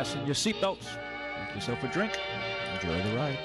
fasten your seatbelts, make yourself a drink, enjoy the ride.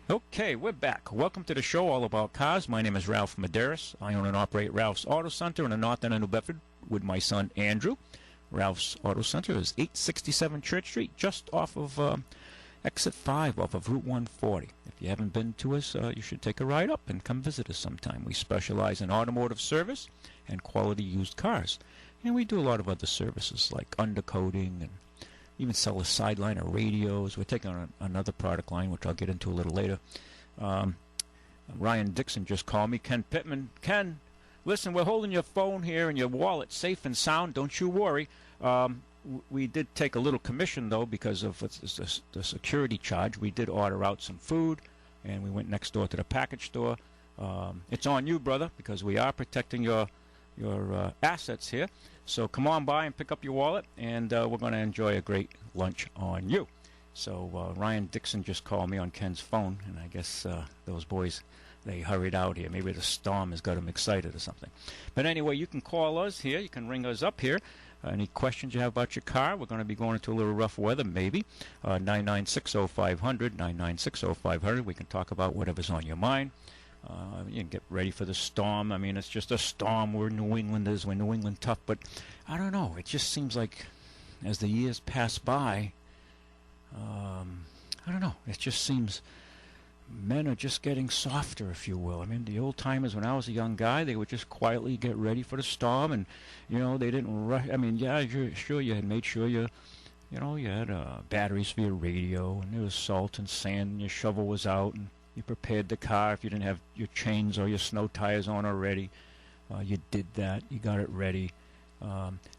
Okay, we're back. Welcome to the show all about cars. My name is Ralph Medeiros. I own and operate Ralph's Auto Center in the north end of New Bedford with my son Andrew. Ralph's Auto Center is 867 Church Street, just off of exit 5 off of Route 140. If you haven't been to us, you should take a ride up and come visit us sometime. We specialize in automotive service and quality used cars. And we do a lot of other services like undercoating and even sell a sideline of radios. We're taking on another product line, which I'll get into a little later. Ryan Dixon just called me. Ken Pittman. Ken, listen, we're holding your phone here and your wallet safe and sound. Don't you worry. We did take a little commission, though, because of the security charge. We did order out some food, and we went next door to the package store. It's on you, brother, because we are protecting your assets here. So come on by and pick up your wallet, and we're going to enjoy a great lunch on you. So Ryan Dixon just called me on Ken's phone, and I guess those boys, they hurried out here. Maybe the storm has got them excited or something. But anyway, you can call us here. You can ring us up here. Any questions you have about your car? We're going to be going into a little rough weather, maybe. 9960500, 9960500. We can talk about whatever's on your mind. You can get ready for the storm. I mean, it's just a storm. We're New Englanders. We're New England tough. But I don't know. It just seems like as the years pass by, I don't know. It just seems men are just getting softer, if you will. I mean, the old timers, when I was a young guy, they would just quietly get ready for the storm, and they didn't rush. I mean, yeah, sure, you had made sure you had batteries for your radio, and there was salt and sand, and your shovel was out, and you prepared the car if you didn't have your chains or your snow tires on already. You did that. You got it ready.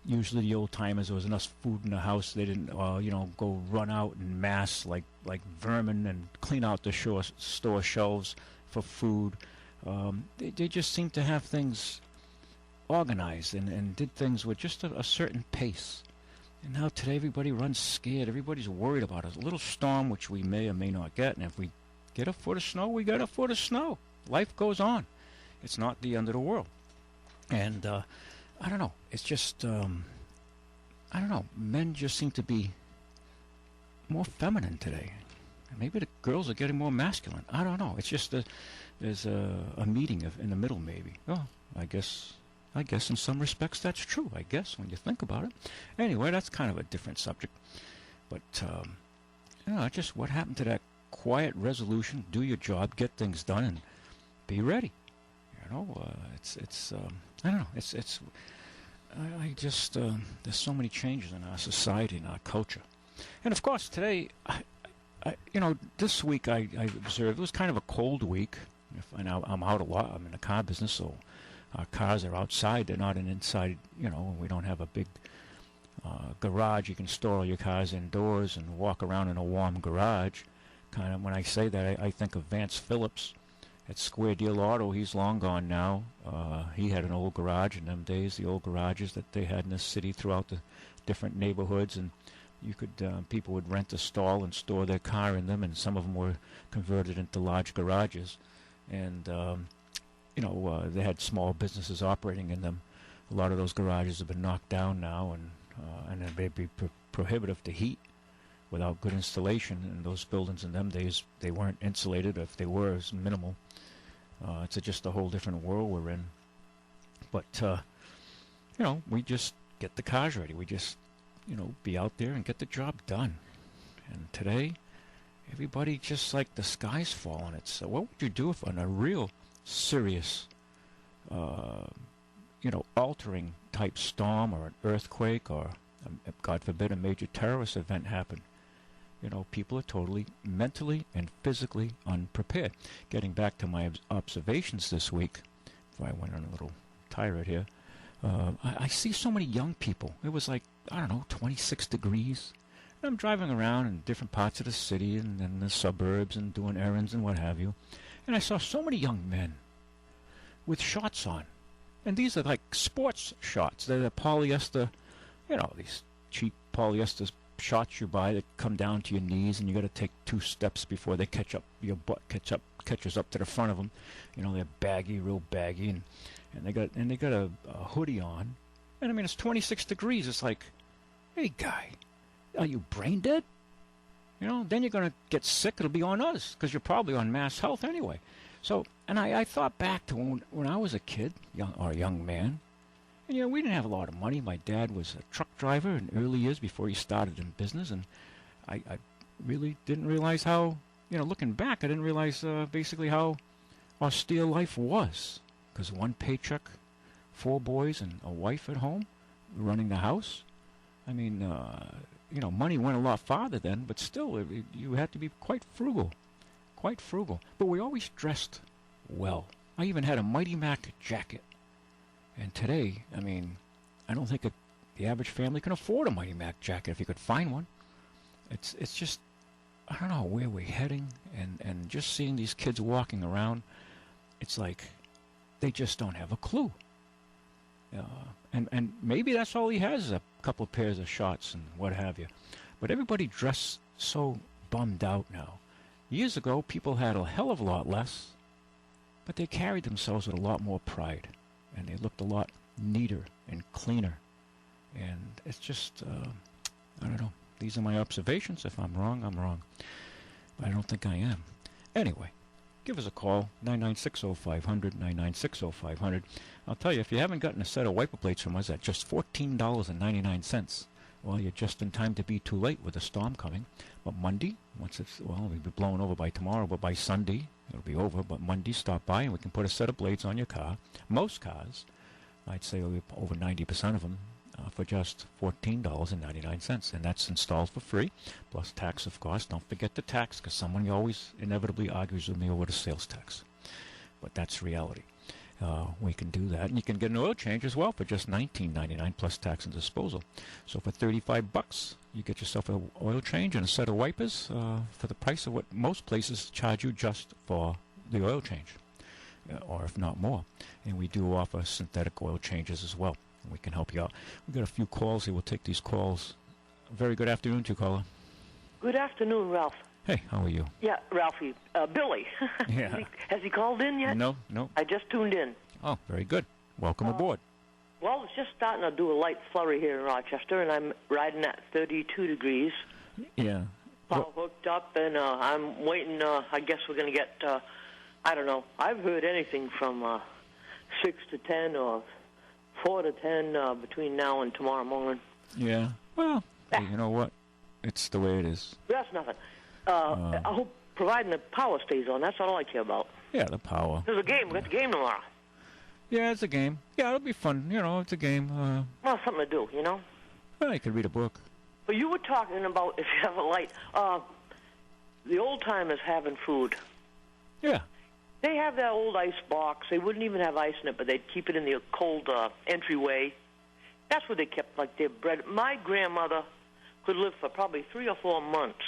Usually the old timers, there was enough food in the house. They didn't, go run out en masse like vermin and clean out the store shelves for food. They just seemed to have things organized and did things with just a certain pace. And now today everybody runs scared. Everybody's worried about a little storm, which we may or may not get. And if we get a foot of snow, we get a foot of snow. Life goes on. It's not the end of the world. And I don't know. It's just, I don't know. Men just seem to be more feminine today. Maybe the girls are getting more masculine. I don't know. It's just there's a meeting in the middle, maybe. Oh, I guess in some respects that's true, I guess, when you think about it. Anyway, that's kind of a different subject. But, just what happened to that quiet resolution, do your job, get things done, and be ready. It's I don't know. I just, there's so many changes in our society and our culture. And, of course, today, this week I observed it was kind of a cold week. I'm out a lot. I'm in the car business, so our cars are outside. They're not inside, we don't have a big garage. You can store all your cars indoors and walk around in a warm garage. Kind of, when I say that, I think of Vance Phillips at Square Deal Auto. He's long gone now. He had an old garage in them days, the old garages that they had in the city throughout the different neighborhoods, and you could people would rent a stall and store their car in them, and some of them were converted into large garages. And they had small businesses operating in them. A lot of those garages have been knocked down now, and they'd be prohibitive to heat without good installation. And those buildings in them days, they weren't insulated. If they were, it was minimal. It's just a whole different world we're in. But, we just get the cars ready. We just, be out there and get the job done. And today, everybody just like the sky's falling. It's what would you do if on a real serious, altering type storm or an earthquake or, God forbid, a major terrorist event happened? People are totally mentally and physically unprepared. Getting back to my observations this week, before I went on a little tirade here, I see so many young people. It was like, 26 degrees. I'm driving around in different parts of the city and in the suburbs and doing errands and what have you. And I saw so many young men with shorts on. And these are like sports shorts. They're the polyester, these cheap polyester shorts you buy that come down to your knees, and you got to take 2 steps before they catch up. Your butt catches up to the front of them. They're baggy, real baggy, and they got a hoodie on. And it's 26 degrees. It's like, hey guy, are you brain dead? Then you're going to get sick. It'll be on us because you're probably on mass health anyway. So, and I thought back to when I was a kid, a young man. And, we didn't have a lot of money. My dad was a truck driver in early years before he started in business. And I really didn't realize how, looking back, I didn't realize basically how austere life was. Because one paycheck, 4 boys and a wife at home running the house. Money went a lot farther then, but still, you had to be quite frugal. But we always dressed well. I even had a Mighty Mac jacket. And today, I don't think the average family can afford a Mighty Mac jacket if you could find one. It's just, I don't know where we're heading, and just seeing these kids walking around, it's like they just don't have a clue. And maybe that's all he has, is a couple of pairs of shorts and what have you. But everybody dressed so bummed out now. Years ago, people had a hell of a lot less, but they carried themselves with a lot more pride, and they looked a lot neater and cleaner. And it's just, I don't know. These are my observations. If I'm wrong, I'm wrong. But I don't think I am. Anyway, give us a call, 996-0500, 996-0500. I'll tell you, if you haven't gotten a set of wiper blades from us at just $14.99, well, you're just in time to be too late with the storm coming. But Monday, it'll be blown over by tomorrow, but by Sunday, it'll be over. But Monday, stop by and we can put a set of blades on your car. Most cars, I'd say over 90% of them, for just $14.99. And that's installed for free, plus tax, of course. Don't forget the tax, because someone always inevitably argues with me over the sales tax. But that's reality. we can do that. And you can get an oil change as well for just $19.99 plus tax and disposal. So for $35, you get yourself an oil change and a set of wipers for the price of what most places charge you just for the oil change, or if not more. And we do offer synthetic oil changes as well. We can help you out. We've got a few calls here. We'll take these calls. Very good afternoon to you, caller. Good afternoon, Ralph. Hey, how are you? Yeah, Ralphie. Billy. Yeah. Has he called in yet? No. I just tuned in. Oh, very good. Welcome aboard. Well, it's just starting to do a light flurry here in Rochester, and I'm riding at 32 degrees. Yeah. All hooked up, and I'm waiting. I guess we're going to get, I don't know. I've heard anything from 6 to 10 or 4 to 10 between now and tomorrow morning. Yeah. Well, hey, you know what? It's the way it is. That's nothing. I hope providing the power stays on. That's all I care about. Yeah, the power. There's a game. We got the game tomorrow. Yeah, it's a game. Yeah, it'll be fun. You know, it's a game. Well, something to do, you know? Well, you could read a book. But you were talking about, if you have a light, the old-timers having food. Yeah. They have that old ice box. They wouldn't even have ice in it, but they'd keep it in the cold entryway. That's where they kept, like, their bread. My grandmother could live for probably 3 or 4 months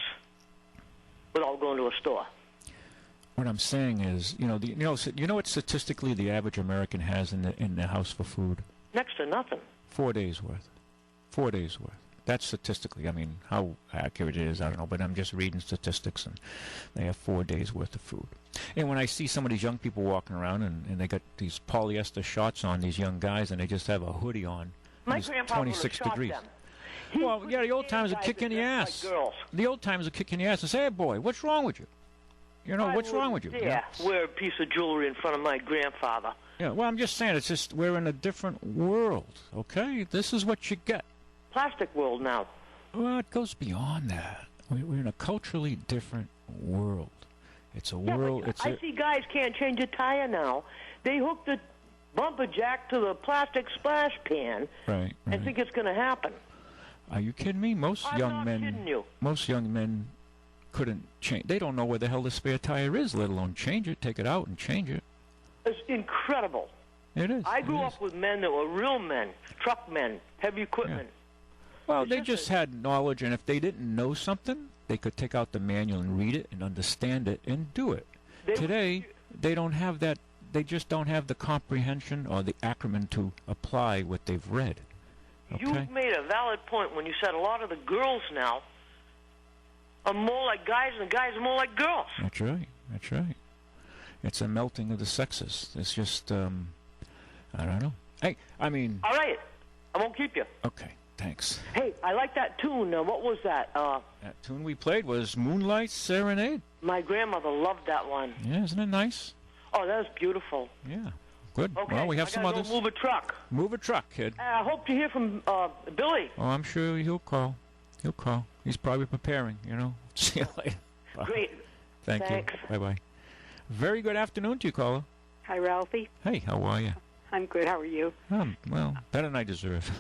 without going to a store. What I'm saying is, you know what statistically the average American has in the house for food? Next to nothing. 4 days worth. 4 days worth. That's statistically. I mean, how accurate it is, I don't know, but I'm just reading statistics, and they have 4 days worth of food. And when I see some of these young people walking around, and they got these polyester shorts on, these young guys, and they just have a hoodie on, my and it's grandfather 26 degrees. Them. Well, yeah, the old timers will kick you in the ass. Like the old timers will kick you in the ass and say, hey, boy, what's wrong with you? You know, what's wrong with you? Yeah, wear a piece of jewelry in front of my grandfather. Yeah, well, I'm just saying, it's just we're in a different world, okay? This is what you get. Plastic world now. Well, it goes beyond that. We're in a culturally different world. It's a world. I see guys can't change a tire now. They hook the bumper jack to the plastic splash pan and think it's going to happen. Are you kidding me? I'm not kidding you. Most young men couldn't change. They don't know where the hell the spare tire is, let alone change it, take it out and change it. It's incredible. It is. I grew up with men that were real men, truck men, heavy equipment. Yeah. Well, they just had knowledge, and if they didn't know something, they could take out the manual and read it and understand it and do it. Today, they don't have that. They just don't have the comprehension or the acumen to apply what they've read. Okay? You made a valid point when you said a lot of the girls now are more like guys and the guys are more like girls. That's right. That's right. It's a melting of the sexes. It's just, I don't know. Hey, I mean... All right. I won't keep you. Okay. Thanks. Hey, I like that tune. What was that? That tune we played was Moonlight Serenade. My grandmother loved that one. Yeah, isn't it nice? Oh, that was beautiful. Yeah. Good. Okay, well, we have some others. Go move a truck. Move a truck, kid. I hope to hear from Billy. Oh, I'm sure he'll call. He'll call. He's probably preparing, you know. See you later. Bye. Great. Thanks. You. Bye-bye. Very good afternoon to you, caller. Hi, Ralphie. Hey, how are you? I'm good. How are you? Well, better than I deserve.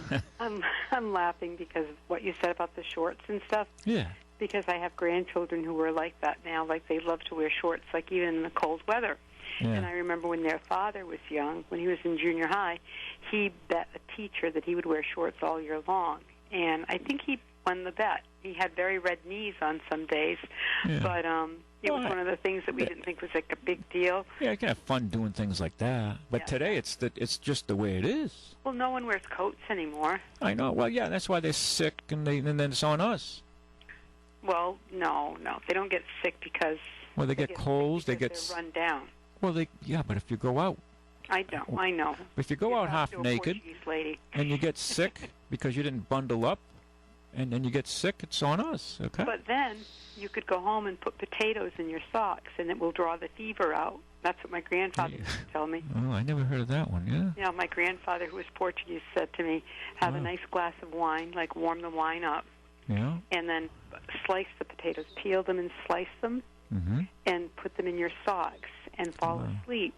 I'm laughing because of what you said about the shorts and stuff. Yeah. Because I have grandchildren who are like that now. Like, they love to wear shorts, like even in the cold weather. Yeah. And I remember when their father was young, when he was in junior high, he bet a teacher that he would wear shorts all year long. And I think he won the bet. He had very red knees on some days, but it was one of the things that we didn't think was like a big deal. Yeah, you can have fun doing things like that. But today it's just the way it is. Well, no one wears coats anymore. I know. Well, yeah, that's why they're sick, and then it's on us. Well, no, they don't get sick because they get colds. They get run down. Well, but if you go out, I know. If you go out half naked and you get sick because you didn't bundle up, and then you get sick, it's on us, okay? But then you could go home and put potatoes in your socks, and it will draw the fever out. That's what my grandfather used to tell me. Oh, I never heard of that one, yeah. Yeah, my grandfather, who was Portuguese, said to me, have a nice glass of wine, like warm the wine up, and then slice the potatoes, peel them and slice them, and put them in your socks and fall asleep.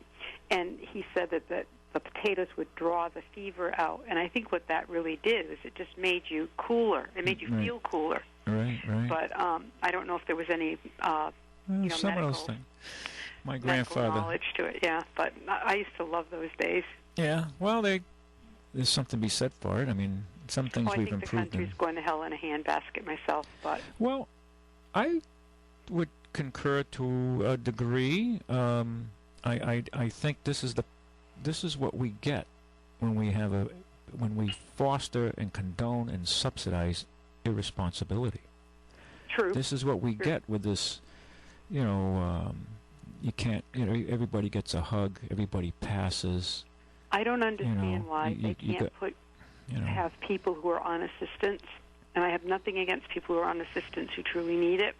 And he said that the potatoes would draw the fever out. And I think what that really did is it just made you cooler. It made you feel cooler. Right. But I don't know if there was any, some medical... of those things. my grandfather. knowledge to it. Yeah, but I used to love those days. Yeah, well, there's something to be said for it. I mean, some things we've improved. I think the country's going to hell in a handbasket myself, but well, I would concur to a degree. I think this is what we get when we foster and condone and subsidize irresponsibility. True. This is what we get with this. You can't. Everybody gets a hug. Everybody passes. I don't understand why they can't have people who are on assistance, and I have nothing against people who are on assistance who truly need it,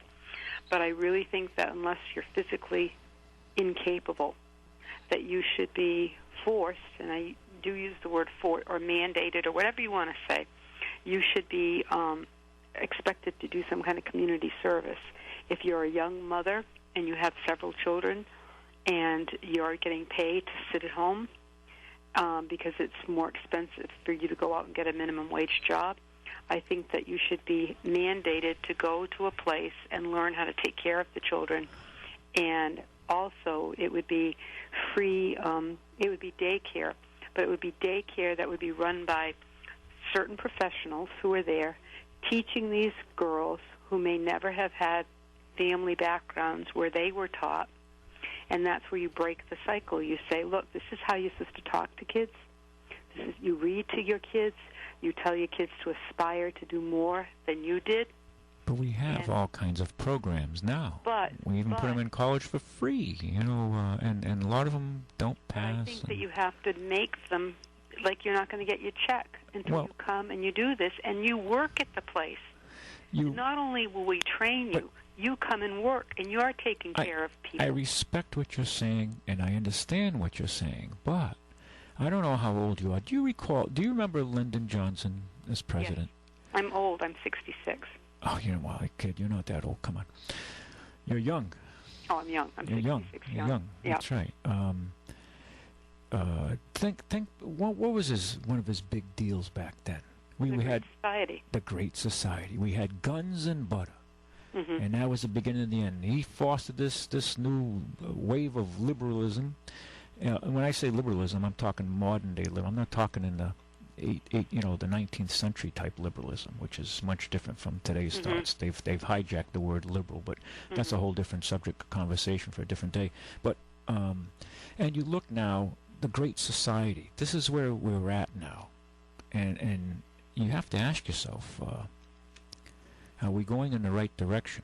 but I really think that unless you're physically incapable, that you should be forced, and I do use the word forced or mandated or whatever you want to say, you should be expected to do some kind of community service. If you're a young mother and you have several children and you're getting paid to sit at home because it's more expensive for you to go out and get a minimum wage job, I think that you should be mandated to go to a place and learn how to take care of the children. And also it would be free, it would be daycare, but it would be daycare that would be run by certain professionals who are there teaching these girls who may never have had family backgrounds where they were taught. And that's where you break the cycle. You say, look, this is how you're supposed to talk to kids. You read to your kids. You tell your kids to aspire to do more than you did. But we have all kinds of programs now. We even put them in college for free, and a lot of them don't pass. I think that you have to make them like you're not going to get your check until you come and you do this, and you work at the place. Not only will we train you, you come and work, and you are taking care of people. I respect what you're saying, and I understand what you're saying, but I don't know how old you are. Do you remember Lyndon Johnson as president? Yes. I'm old. I'm 66. Oh, kid, you're not that old. Come on. You're young. Oh, I'm young. I'm 66. You're young. Yeah. That's right. Think. What was one of his big deals back then? We had Society. The Great Society. We had guns and butter. Mm-hmm. And that was the beginning of the end. He fostered this new wave of liberalism. When I say liberalism, I'm talking modern day liberalism. I'm not talking in the the 19th century type liberalism, which is much different from today's thoughts. They've hijacked the word liberal, but that's a whole different subject of conversation for a different day. But and you look now, the Great Society. This is where we're at now, and you have to ask yourself. Are we going in the right direction?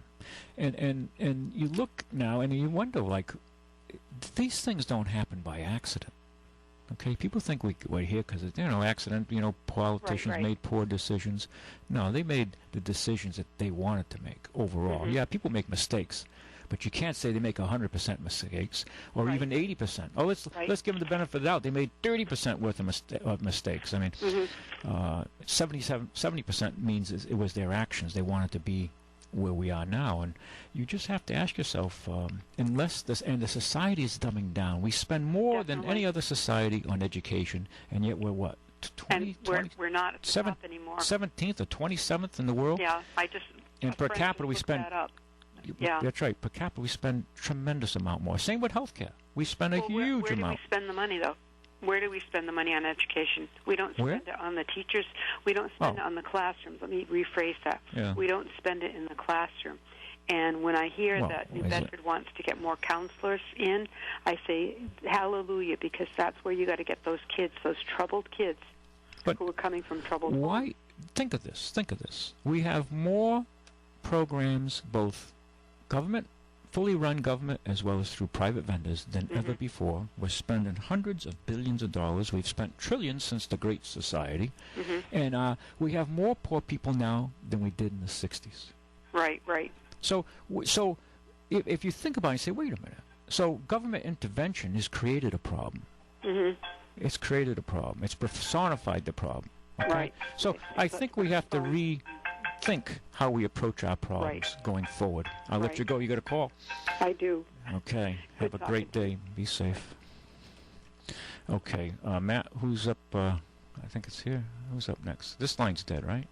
And you look now and you wonder, like, these things don't happen by accident. Okay, people think we're here because accident. Politicians made poor decisions. No, they made the decisions that they wanted to make overall. Yeah, people make mistakes, but you can't say they make 100% mistakes or even 80%. Oh, let's give them the benefit of the doubt. They made 30% worth of mistakes. I mean, 70% means it was their actions. They wanted to be where we are now, and you just have to ask yourself, unless the society is dumbing down. We spend more than any other society on education, and yet we're what? We're not at the top anymore. 17th or 27th in the world. Yeah, and per capita we spend. Yeah, that's right. Per capita we spend tremendous amount more. Same with healthcare. We spend a huge amount. Where do we spend the money though? Where do we spend the money on education? We don't spend it on the teachers. We don't spend it on the classrooms. Let me rephrase that. Yeah. We don't spend it in the classroom. And when I hear that New Bedford wants to get more counselors in, I say hallelujah, because that's where you got to get those kids, those troubled kids who are coming from troubled homes. Think of this. We have more programs, both government, fully run government, as well as through private vendors than ever before. We're spending hundreds of billions of dollars. We've spent trillions since the Great Society. And we have more poor people now than we did in the 60s. Right. So if you think about it, you say, wait a minute. So government intervention has created a problem. It's created a problem. It's personified the problem. Okay? Right. So I think we have to rethink how we approach our problems going forward. I'll let you go. You got a call? I do. Okay. Have a great day. Be safe. Okay. Matt, who's up? I think it's here. Who's up next? This line's dead, right?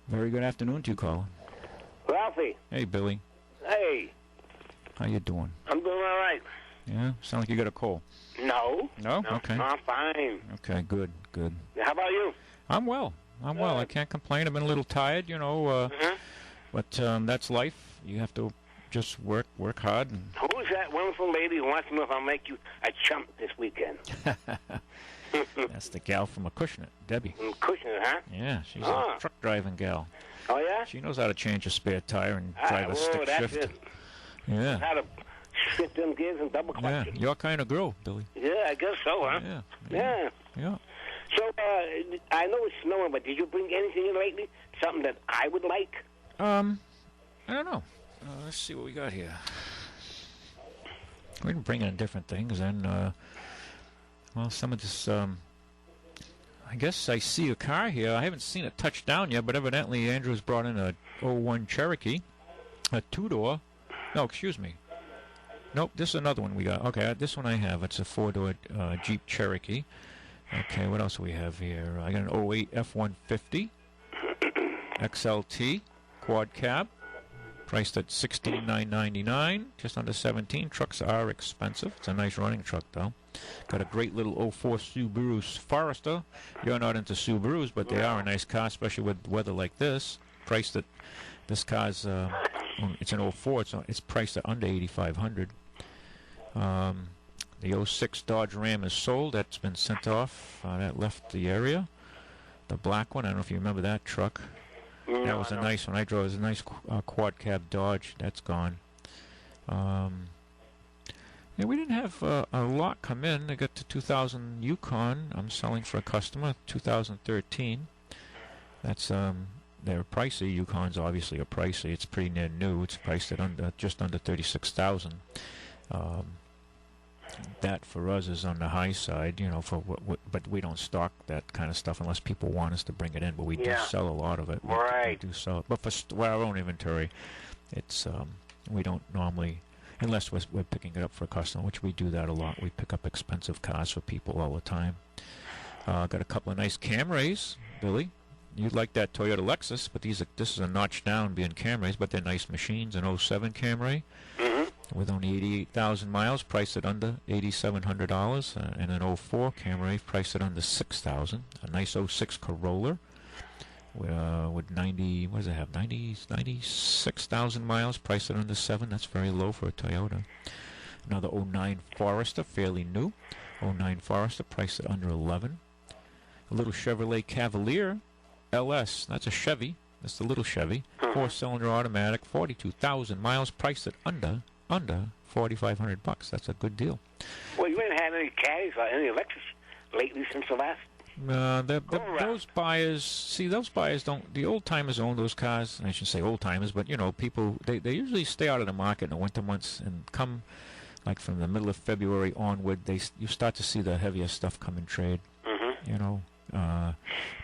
Very good afternoon to you, caller. Ralphie. Hey, Billy. Hey. How you doing? I'm doing all right. Yeah? Sound like you got a cold. No. No? Okay. No, I'm fine. Okay, good. How about you? I'm well. I can't complain. I've been a little tired, but that's life. You have to just work hard. And Who is that wonderful lady who wants to know if I'll make you a chump this weekend? That's the gal from Acushnet, Debbie. Acushnet, huh? Yeah, she's a truck driving gal. Oh, yeah? She knows how to change a spare tire and drive a stick shift. It. Yeah. How to shift them gears and double clutch. Yeah, your kind of girl, Billy. Yeah, I guess so, huh? Yeah. So, I know it's snowing, but did you bring anything in lately? Something that I would like? I don't know. Let's see what we got here. We can bring in different things, and some of this. I guess I see a car here. I haven't seen it touch down yet, but evidently Andrew's brought in a '01 Cherokee, a two-door. No, excuse me. Nope, this is another one we got. Okay, this one I have. It's a four-door Jeep Cherokee. Okay, what else do we have here? I got an '08 F-150 XLT quad cab, priced at $16,999, just under $17. Trucks are expensive. It's a nice running truck, though. Got a great little '04 Subaru Forester. You're not into Subarus, but they are a nice car, especially with weather like this. Priced at, this car's, it's an '04. It's priced at under $8,500. The '06 Dodge Ram is sold. That's been sent off. That left the area. The black one, I don't know if you remember that truck. That was a nice one. I drove. It was a nice quad cab Dodge. That's gone. We didn't have a lot come in. I got the 2000 Yukon. I'm selling for a customer. 2013. That's they're pricey. Yukons obviously are pricey. It's pretty near new. It's priced at just under $36,000. That for us is on the high side, but we don't stock that kind of stuff unless people want us to bring it in. But we do sell a lot of it. Right. We do sell it, but for our own inventory, it's we don't normally, unless we're picking it up for a customer, which we do that a lot. We pick up expensive cars for people all the time. Got a couple of nice Camrys, Billy. You'd like that Toyota Lexus, but this is a notch down being Camrys, but they're nice machines. An '07 Camry. With only 88,000 miles, priced at under $8,700, and an '04 Camry priced at under $6,000. A nice '06 Corolla with 96,000 miles, priced at under $7,000. That's very low for a Toyota. Another '09 Forester, fairly new. '09 Forester priced at under $11,000. A little Chevrolet Cavalier LS. That's a Chevy. That's the little Chevy. 4-cylinder automatic, 42,000 miles, priced at under $4,500. That's a good deal. Well, you ain't had any caddies or any electrics lately since the last. Those buyers don't. The old timers own those cars. I shouldn't say old timers, but people they usually stay out of the market in the winter months and come like from the middle of February onward. You start to see the heavier stuff come in trade.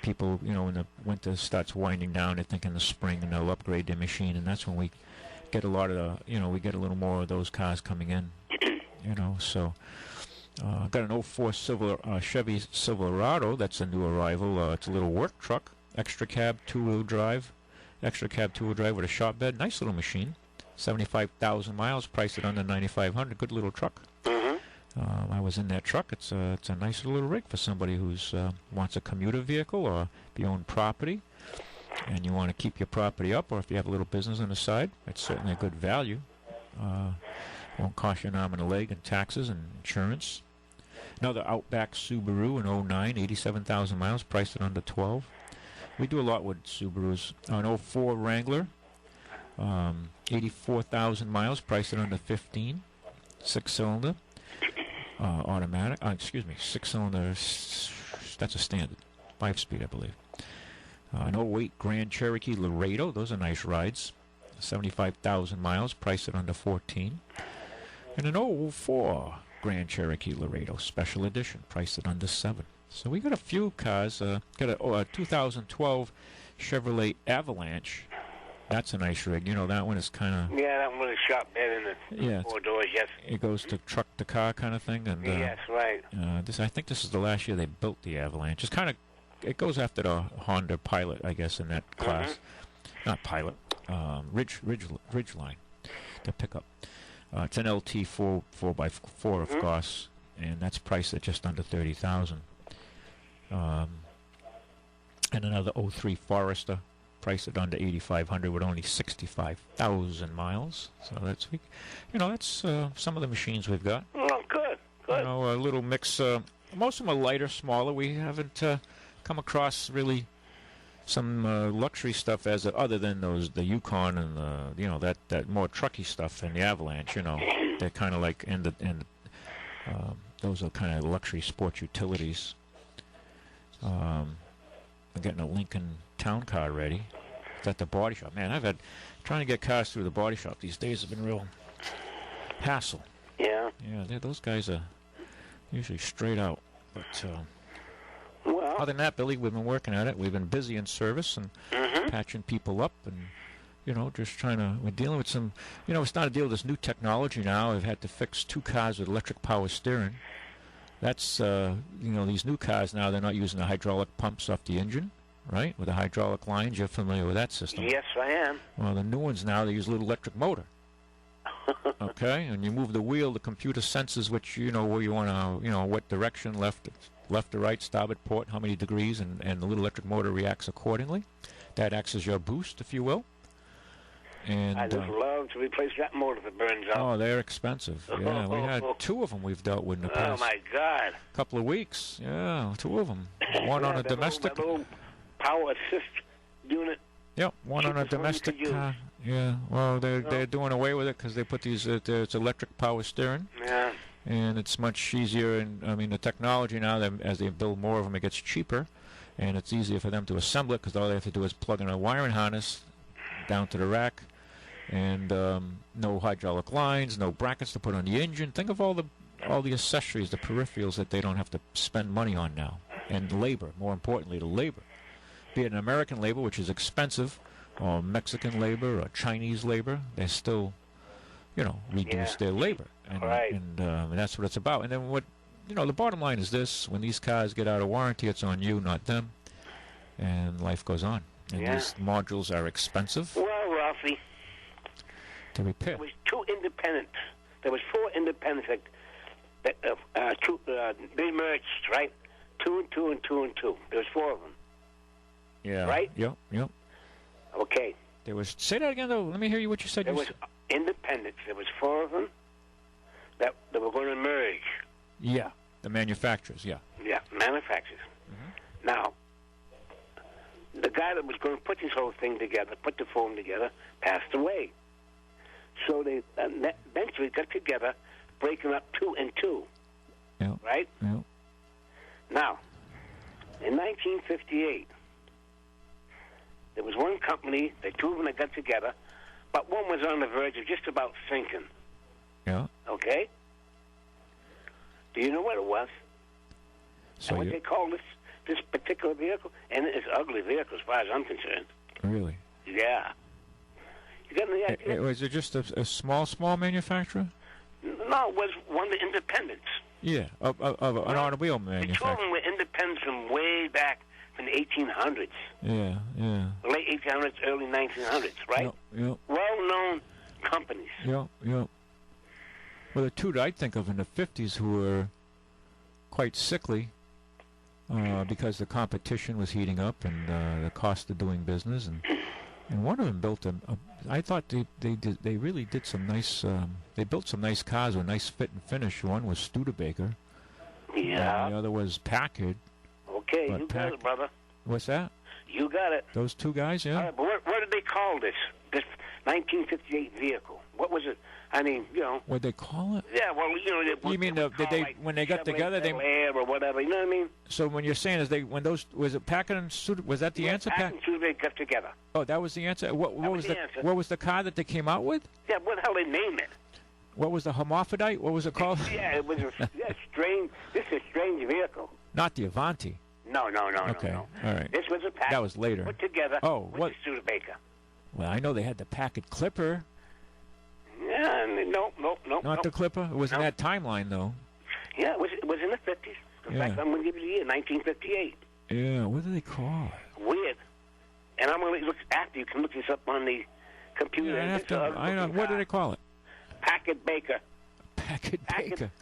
People, when the winter starts winding down, they think in the spring and they'll upgrade their machine, and that's when we get a lot of we get a little more of those cars coming in. So got an '04 Chevy Silverado. That's a new arrival. It's a little work truck, extra cab two-wheel drive with a shop bed. Nice little machine. 75,000 miles, priced at under $9,500. Good little truck. I was in that truck. It's a nice little rig for somebody who's wants a commuter vehicle, or if you own property and you want to keep your property up, or if you have a little business on the side. It's certainly a good value. Won't cost you an arm and a leg in taxes and insurance. Another Outback Subaru in '09, 87,000 miles, priced at under $12,000. We do a lot with Subarus. An '04 Wrangler, 84,000 miles, priced at under $15,000. 6-cylinder. Automatic. 6-cylinder. That's a standard. 5-speed, I believe. An '08 Grand Cherokee Laredo. Those are nice rides. 75,000 miles, priced at under $14,000. And an '04 Grand Cherokee Laredo Special Edition, priced at under $7,000. So we got a few cars. Got a 2012 Chevrolet Avalanche. That's a nice rig. That one is kind of... Yeah, that one is shop bed in the 4 doors, yes. It goes to truck to car kind of thing. And yes, right. I think this is the last year they built the Avalanche. It's kind of... It goes after the Honda Pilot, I guess, in that class. Not Pilot. Ridgeline, the pickup. It's an LT 4x4, of course, and that's priced at just under $30,000. And another 03 Forester, priced at under $8,500 with only 65,000 miles. So that's that's some of the machines we've got. Oh, good. A little mix. Most of them are lighter, smaller. We haven't come across really some luxury stuff other than the Yukon and that more trucky stuff and the Avalanche. They're kind of like those are kind of luxury sports utilities. I'm getting a Lincoln Town Car ready. It's at the body shop. Man, trying to get cars through the body shop these days have been real hassle. Yeah. Yeah, those guys are usually straight out. But well, other than that, Billy, we've been working at it. We've been busy in service and patching people up and, just we're dealing with some, we're starting to deal with this new technology now. We've had to fix 2 cars with electric power steering. That's, these new cars now, they're not using the hydraulic pumps off the engine, right? With the hydraulic lines. You're familiar with that system. Yes, I am. Well, the new ones now, they use a little electric motor. Okay? And you move the wheel, the computer senses which, where you want to, what direction, left to right, starboard port, how many degrees, and the little electric motor reacts accordingly. That acts as your boost, if you will. And I'd love to replace that motor if it burns out. Oh, they're expensive. Yeah, we had 2 of them we've dealt with in the past. Oh, my God. Couple of weeks. Yeah, 2 of them. One on a domestic. That little power assist unit. Yep, one on a domestic car. Yeah, well, they're doing away with it because they put these. It's electric power steering. Yeah. And it's much easier. And I mean, the technology now, as they build more of them, it gets cheaper, and it's easier for them to assemble it because all they have to do is plug in a wiring harness down to the rack, and no hydraulic lines, no brackets to put on the engine. Think of all the accessories, the peripherals that they don't have to spend money on now, and labor. More importantly, the labor, be it an American labor, which is expensive, or Mexican labor, or Chinese labor, they still, reduce their labor, and, right. and that's what it's about. And then the bottom line is this: when these cars get out of warranty, it's on you, not them, and life goes on. And these modules are expensive. Well, Ralphie, to repair. There was 2 independents. There was 4 independents that they merged, right? 2 and 2 and 2 and 2. There was 4 of them. Yeah. Right? Yep. Okay. There was. Say that again, though. Let me hear you. What you said. There was independents. There was 4 of them that were going to merge. Yeah. The manufacturers. Yeah. Yeah, manufacturers. Mm-hmm. Now, the guy that was going to put this whole thing together, put the phone together, passed away. So they eventually got together, breaking up 2 and 2. Yeah. Right? Yeah. Now, in 1958, there was one company, the 2 of them that got together, but one was on the verge of just about sinking. Yeah. Okay? Do you know what it was? So and what they call this particular vehicle? And it's an ugly vehicle as far as I'm concerned. Really? Yeah. You got any idea? Was it just a small manufacturer? No, it was one of the independents. Yeah, of an automobile manufacturer. The 2 of them were independents from way back from the 1800s. Yeah. Late 1800s, early 1900s, right? Yep. Well-known companies. Yep. Well, the 2 that I think of in the 50s who were quite sickly because the competition was heating up and the cost of doing business, and one of them built I thought they really did some nice. They built some nice cars with nice fit and finish. One was Studebaker. Yeah. And the other was Packard. Okay, you got it, brother. What's that? You got it. Those 2 guys, yeah. All right, but what did they call this 1958 vehicle? What was it? I mean, What'd they call it? Yeah, well, You mean when they got together, they Air or whatever? You know what I mean? So when you're saying was it Packard and Studebaker? Was that the answer? Packard and Studebaker got together. Oh, that was the answer. What was the answer. What was the car that they came out with? Yeah, what the hell they named it? What was the hermaphrodite? What was it called? Yeah, it was strange. This is a strange vehicle. Not the Avanti. No. Okay, no. All right. This was a Packard. That was later. Put together with the Studebaker. Well, I know they had the Packard Clipper. Yeah, no. Not the Clipper? It was in that timeline, though. Yeah, it was in the 50s. In fact, I'm going to give you the year, 1958. Yeah, what do they call it? Weird. And I'm going to look after you can look this up on the computer. Yeah, I know. What do they call it? Packard Baker.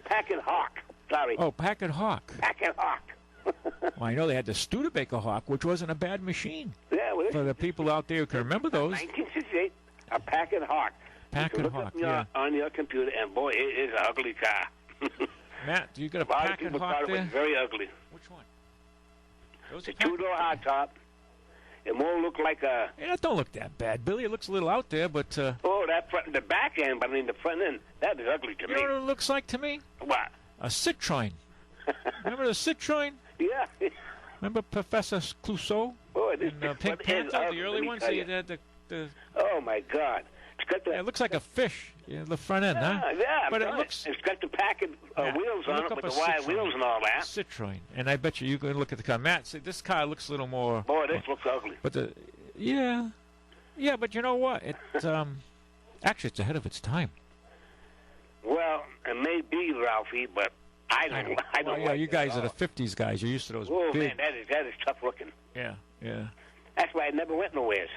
Packard Hawk. Sorry. Oh, Packard Hawk. Packard Hawk. Well, I know they had the Studebaker Hawk, which wasn't a bad machine. Yeah, well, for the people out there who can remember those. 1968, a Packard Hawk. Packard Hawk, yeah. On your computer, and boy, it is an ugly car. Matt, do you got a lot Packard of people Hawk thought there? it was very ugly. Which one? Those It's a two-door hardtop. It won't look like a... Yeah, it don't look that bad, Billy. It looks a little out there, but... Oh, that front, the back end, but I mean the front end, that is ugly to me. You know what it looks like to me? What? A Citroen. Remember the Citroen? Yeah. Remember Professor Clouseau? Oh, this in Pink Panther, the early ones? They had the... Oh, my God. It's got the... Yeah, it looks like a fish, the front end, huh? Yeah, but it looks... It's got the Packard wheels on it with the wide wheels and all that. Citroen. And I bet you can look at the car. Matt, see, this car looks a little more... Boy, this looks ugly. But yeah, but you know what? Actually, it's ahead of its time. Well, it may be, Ralphie, but I don't well, yeah, like you it guys at are the all. 50s guys. You're used to those Oh, big... man, that is tough looking. Yeah. That's why I never went nowhere.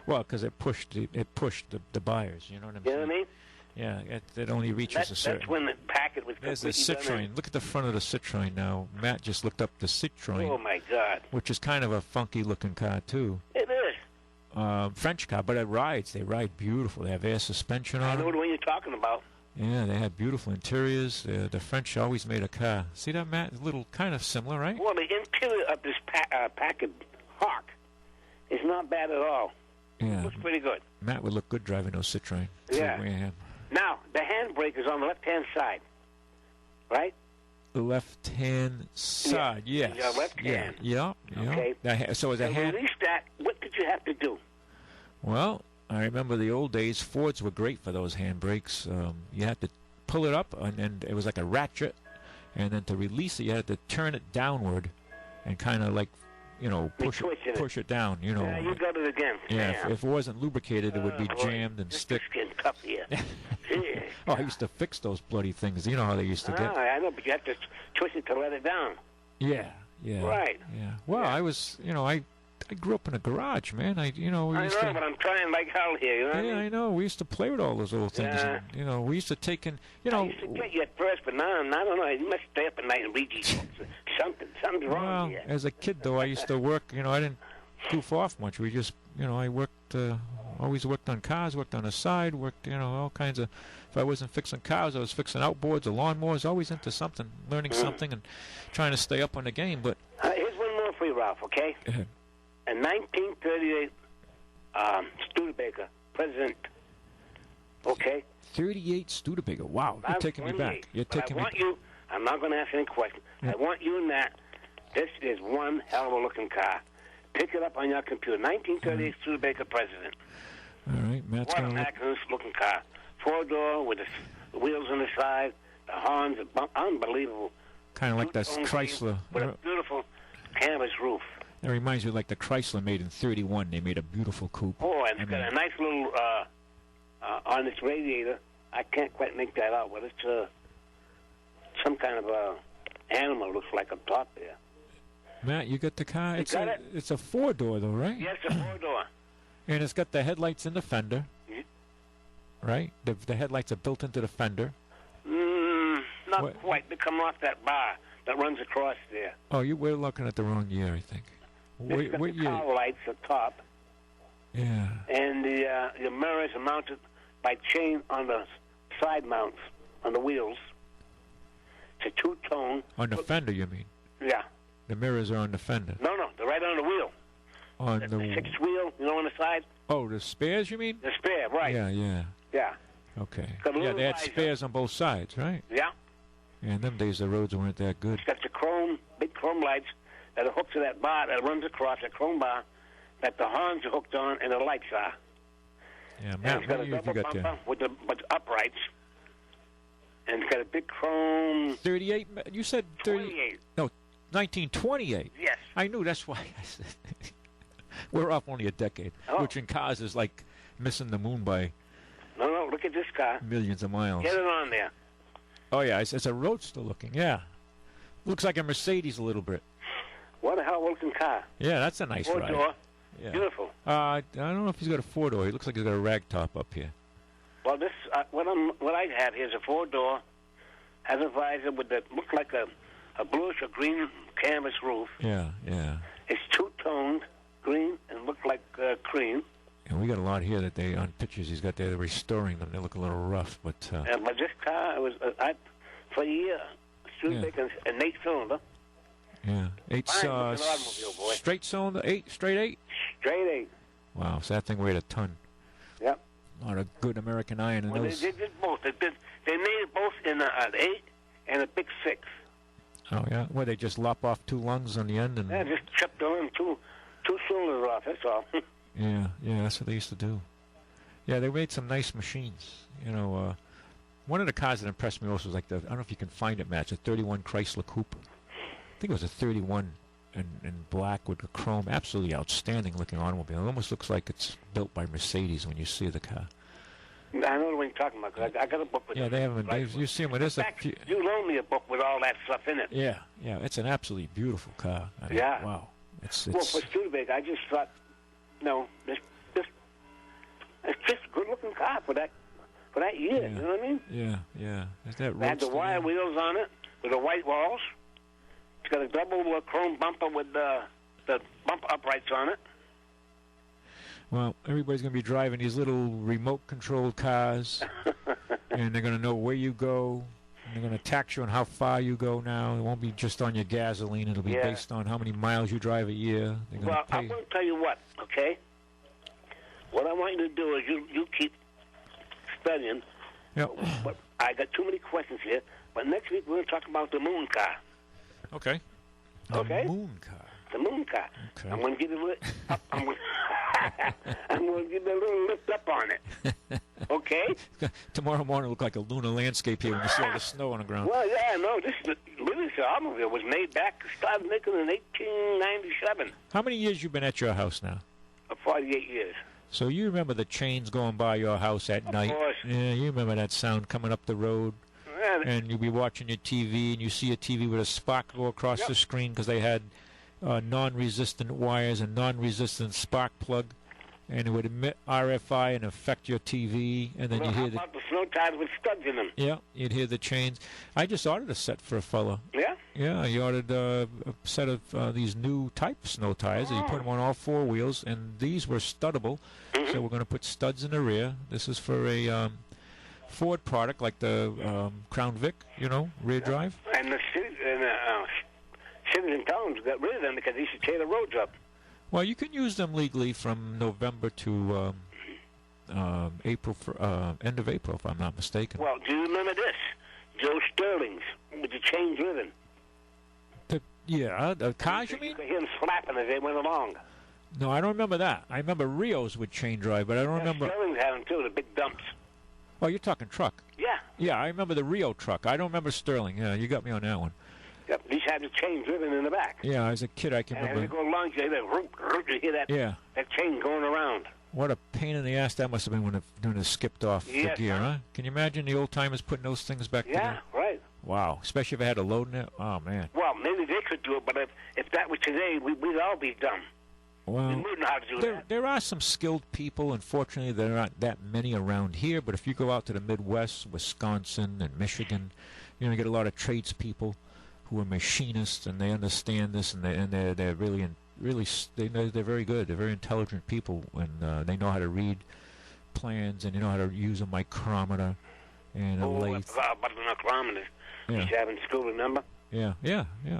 Well, because it pushed the buyers. You know what I'm saying? You know what I mean? Yeah, it only reaches a certain... That's when the Packard was There's the completely Citroen. Look at the front of the Citroen now. Matt just looked up the Citroen. Oh, my God. Which is kind of a funky-looking car, too. It is. French car, but it rides. They ride beautiful. They have air suspension on I know them. the one you're talking about. Yeah, they have beautiful interiors. The French always made a car. See that, Matt? A little kind of similar, right? Well, the interior of this Packard Hawk is not bad at all. Yeah. Looks pretty good. Matt would look good driving those Citroen. Yeah. Now, the handbrake is on the left-hand side, right? The left-hand side, yes. Your left hand. Yeah. Okay. So as a hand... release that, what did you have to do? Well, I remember the old days. Fords were great for those handbrakes. You had to pull it up, and then it was like a ratchet. And then to release it, you had to turn it downward and kind of like, push it down. Yeah, you got it again. Yeah, if it wasn't lubricated, it would be jammed and stick. It's getting tough here. Oh, I used to fix those bloody things. You know how they used to get. I know, but you have to twist it to let it down. Yeah. Right. Yeah. Well, I was, I grew up in a garage, man. I know, but I'm trying like hell here. You know what I mean? I know. We used to play with all those little things. Yeah. And, we used to take in, I used to get you at first, but now, I don't know. You must stay up at night and read these books. Something's wrong here. As a kid, though, I used to work. I didn't goof off much. We just, I worked, always worked on cars, worked on the side, worked, all kinds of. If I wasn't fixing cars, I was fixing outboards or lawnmowers. Always into something, learning something, and trying to stay up on the game. But here's one more for you, Ralph. Okay. Go ahead. In 1938, Studebaker, president. Okay. 38 Studebaker. Wow, you're taking me back. You're taking me back. I'm not going to ask any questions. I want you in that. This is one hell of a looking car. Pick it up on your computer. 1938 Studebaker president. All right, Matt's going to look. What a magnificent looking car. 4-door with the wheels on the side, the horns, unbelievable. Kind of like that Chrysler. With a beautiful canvas roof. That reminds me of like the Chrysler made in 31. They made a beautiful coupe. Oh, and it's got a nice little, on its radiator, I can't quite make that out, but it's some kind of animal looks like on top there. Matt, you got the car? It's a 4-door, though, right? Yes, a 4-door. And it's got the headlights in the fender, right? The headlights are built into the fender. Not quite. They come off that bar that runs across there. Oh, we're looking at the wrong year, I think. It's got the cowl lights at top. Yeah. And the mirrors are mounted by chain on the side mounts on the wheels. It's a two-tone. On the fender, you mean? Yeah. The mirrors are on the fender. No, they're right on the wheel. On the sixth wheel, on the side. Oh, the spares, you mean? The spare, right. Yeah. Okay. Yeah, they had spares on both sides, right? Yeah. Yeah, in them days the roads weren't that good. It's got the big chrome lights that are hooked to that bar that runs across, that chrome bar, that the horns are hooked on and the lights are. Yeah, Matt, what year have you got there? With the uprights. And it's got a big chrome... 38? You said 28. No, 1928. Yes. I knew, that's why I said... We're off only a decade, which in cars is like missing the moon by... No, look at this car. Millions of miles. Get it on there. Oh, yeah, it's a roadster looking, yeah. Looks like a Mercedes a little bit. What a hell looking car. Yeah, that's a nice ride. 4-door. Yeah. Beautiful. I don't know if he's got a 4-door. He looks like he's got a rag top up here. Well, this what I have here is a 4-door, has a visor with that look like a bluish or green canvas roof. Yeah, yeah. It's two-toned, green, and look like cream. And we got a lot here that they on pictures he's got there. They're restoring them. They look a little rough, but. But this car was for a year. Studebaker, an 8-cylinder. Yeah, straight cylinder, straight eight. Straight 8. Wow, so that thing weighed a ton. Yep. A lot of good American iron in those. They did both. They made it both in an 8 and a big 6. Oh yeah. Well, they just lop off 2 lungs on the end and. Yeah, just chipped on two cylinders off. That's all. Yeah, that's what they used to do. Yeah, they made some nice machines. You know, one of the cars that impressed me also was like I don't know if you can find it, Matt. It's a 31 Chrysler Coupe. I think it was a 31 in black with a chrome. Absolutely outstanding looking automobile. It almost looks like it's built by Mercedes when you see the car. I know what you're talking about, because I got a book with it. Yeah, they haven't. You see them with this. You loaned me a book with all that stuff in it. Yeah, it's an absolutely beautiful car. I mean, yeah. Wow. It's well, for Studebaker, I just thought, no, it's just a good-looking car for that year. Yeah. You know what I mean? Yeah. Is that it had the wire wheels on it with the white walls. It's got a double chrome bumper with the bumper uprights on it. Well, everybody's going to be driving these little remote-controlled cars, and they're going to know where you go. And they're going to tax you on how far you go now. It won't be just on your gasoline. It'll be based on how many miles you drive a year. Well, I'm going to tell you what, okay? What I want you to do is you keep studying. Yep. But I got too many questions here. But next week we're going to talk about the moon car. Okay. The moon car. The moon car. Okay. I'm going to give you I'm going to give you a little lift up on it. Okay? Tomorrow morning it'll look like a lunar landscape here when you see all the snow on the ground. Well, yeah, no. This automobile was made started making in 1897. How many years you been at your house now? 48 years. So you remember the trains going by your house at night? Of course. Yeah, you remember that sound coming up the road. Yeah. And you'll be watching your TV, and you see a TV with a spark go across the screen because they had non-resistant wires and non-resistant spark plug, and it would emit RFI and affect your TV, and then you hear the snow tires with studs in them. Yeah, you'd hear the chains. I just ordered a set for a fella. Yeah? Yeah, he ordered a set of these new type snow tires. And you put them on all 4 wheels, and these were studdable, so we're going to put studs in the rear. This is for a Ford product like the Crown Vic, rear drive. And the cities and towns got rid of them because they should tear the roads up. Well, you can use them legally from November to April, end of April, if I'm not mistaken. Well, do you remember this? Joe Sterling's with the chain driven. The cars, you mean? You could hear them slapping as they went along. No, I don't remember that. I remember Rios with chain drive, but I don't remember. Sterling's had them too, the big dumps. Oh, you're talking truck. Yeah. Yeah, I remember the Rio truck. I don't remember Sterling. Yeah, you got me on that one. Yep, these had the chain driven in the back. Yeah, as a kid, I can remember. And as you go along, you hear that chain going around. What a pain in the ass that must have been when it skipped off the gear, huh? Can you imagine the old timers putting those things back together? Yeah, right. Wow, especially if it had a load in it. Oh, man. Well, maybe they could do it, but if that was today, we'd all be dumb. Well, we wouldn't know how to do that. There are some skilled people. Unfortunately, there aren't that many around here. But if you go out to the Midwest, Wisconsin and Michigan, you get a lot of tradespeople who are machinists, and they understand this, and they're really they're very good. They're very intelligent people, and they know how to read plans, and they know how to use a micrometer and a lathe. I forgot about the micrometer. Yeah. You have in school, remember? Yeah.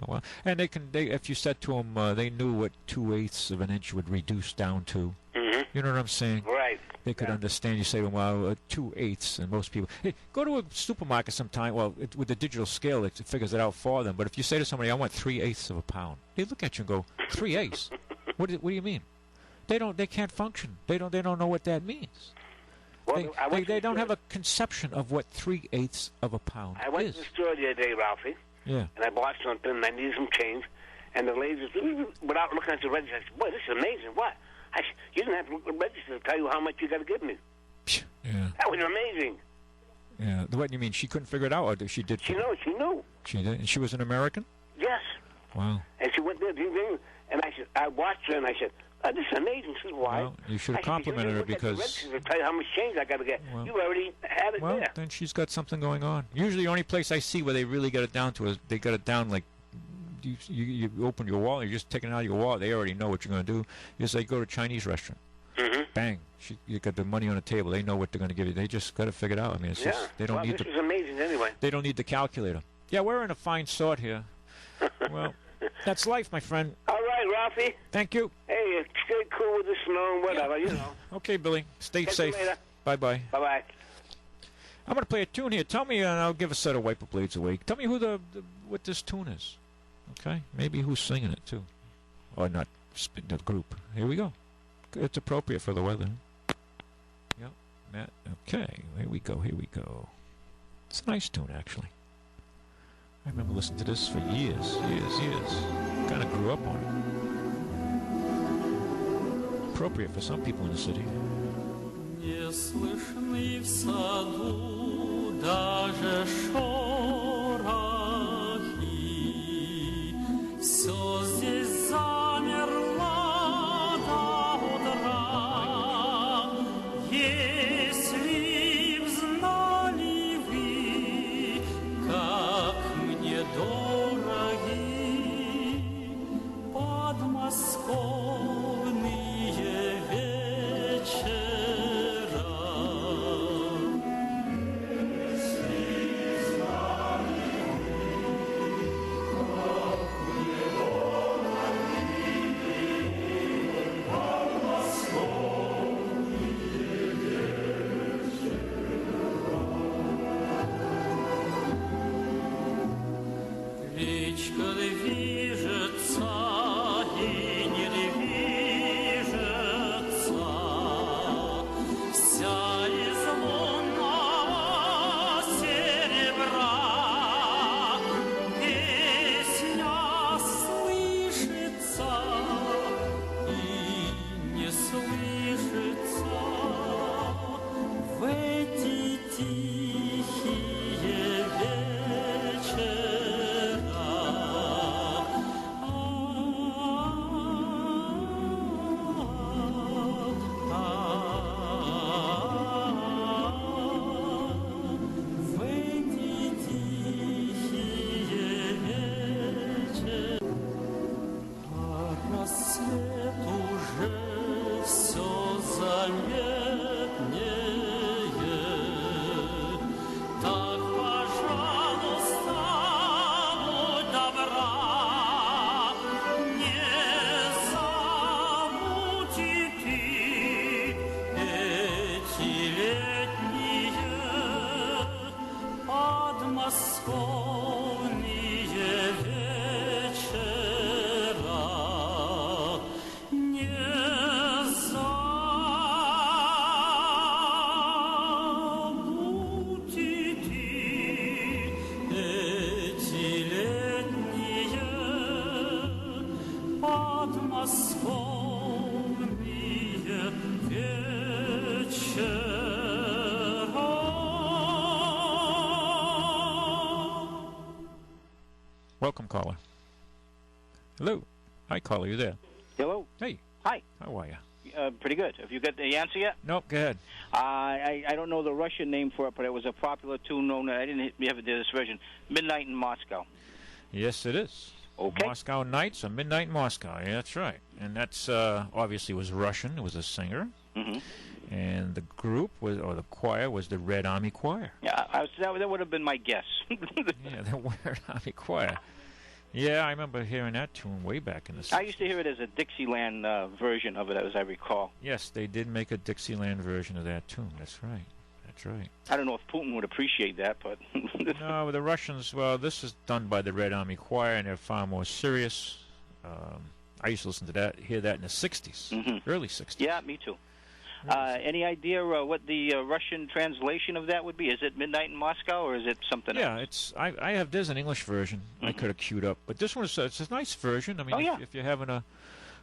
Well, and if you said to them, they knew what 2/8 of an inch would reduce down to. Mm-hmm. You know what I'm saying? Right. They could understand. You say to them, well, 2/8, and most people. Hey, go to a supermarket sometime. Well, with the digital scale, it figures it out for them. But if you say to somebody, I want 3/8 of a pound, they look at you and go, 3/8? What do you mean? They can't function. They don't know what that means. Well, they don't have a conception of what 3/8 of a pound is. I went to the store the other day, Ralphie. Yeah. And I bought something, and I needed some change. And the lady, without looking at the register, I said, boy, this is amazing. What? You didn't have to look at the register to tell you how much you got to give me. Yeah. That was amazing. Yeah. What do you mean? She couldn't figure it out, or she did? She knew. She did? And she was an American? Yes. Wow. And she went there, and I watched her, and I said, This is amazing. She said, why? Well, you should have complimented her because... I'll tell you how much change I got to get. Well, you already had it well, there. then she's got something going on. Usually the only place I see where they really get it down to is they got it down like you open your wallet, you're just taking it out of your wallet. They already know what you're going to do. Is they go to a Chinese restaurant. Mm-hmm. Bang. You got the money on the table. They know what they're going to give you. They just got to figure it out. I mean, it's just, they don't need this is amazing anyway. They don't need the calculator. Yeah, we're in a fine sort here. Well, that's life, my friend. All right, Ralphie. Thank you. Hey, stay cool with the snow and whatever, you know. Okay, Billy. Stay Catch safe. you later. Bye-bye. Bye-bye. I'm going to play a tune here. Tell me, and I'll give a set of wiper blades away. Tell me who what this tune is. Okay? Maybe who's singing it, too. Or not, the group. Here we go. It's appropriate for the weather. Yep. Matt. Okay. Here we go. It's a nice tune, actually. I remember listening to this for years. Kind of grew up on it. Appropriate for some people in the city. Неслышный в саду даже шорохи, все здесь замерло до утра. Если б знали вы, как мне дороги подмосковные вечера. Речка движется и не движется, вся из лунного серебра. Песня слышится и не слышится в эти тихие вечера. В эти тихие вечера. А рассвет уже все заметнее. Так, пожалуйста, будь добра, не забудь и ты эти летние подмосковные вечера. Не забудь и ты эти летние подмосковные вечера. Welcome, caller. Hello. Hi, caller. You there? Hello. Hey. Hi. How are you? Pretty good. Have you got the answer yet? Nope. Go ahead. I don't know the Russian name for it, but it was a popular tune known. I didn't ever do this version. Midnight in Moscow. Yes, it is. Okay. Moscow Nights or Midnight in Moscow. Yeah, that's right. And that's obviously was Russian. It was a singer. Mm-hmm. And the group was, or the choir was the Red Army Choir. Yeah, that would have been my guess. Yeah, the Red Army Choir. Yeah, I remember hearing that tune way back in the 60s. I used to hear it as a Dixieland version of it, as I recall. Yes, they did make a Dixieland version of that tune. That's right. That's right. I don't know if Putin would appreciate that, but... No, the Russians, well, this is done by the Red Army Choir, and they're far more serious. I used to listen to that, hear that in the 60s, early 60s. Yeah, me too. Any idea what the Russian translation of that would be? Is it Midnight in Moscow, or is it something else? Yeah, it's. I have. There's an English version I could have queued up, but this one is. It's a nice version. I mean, if you're having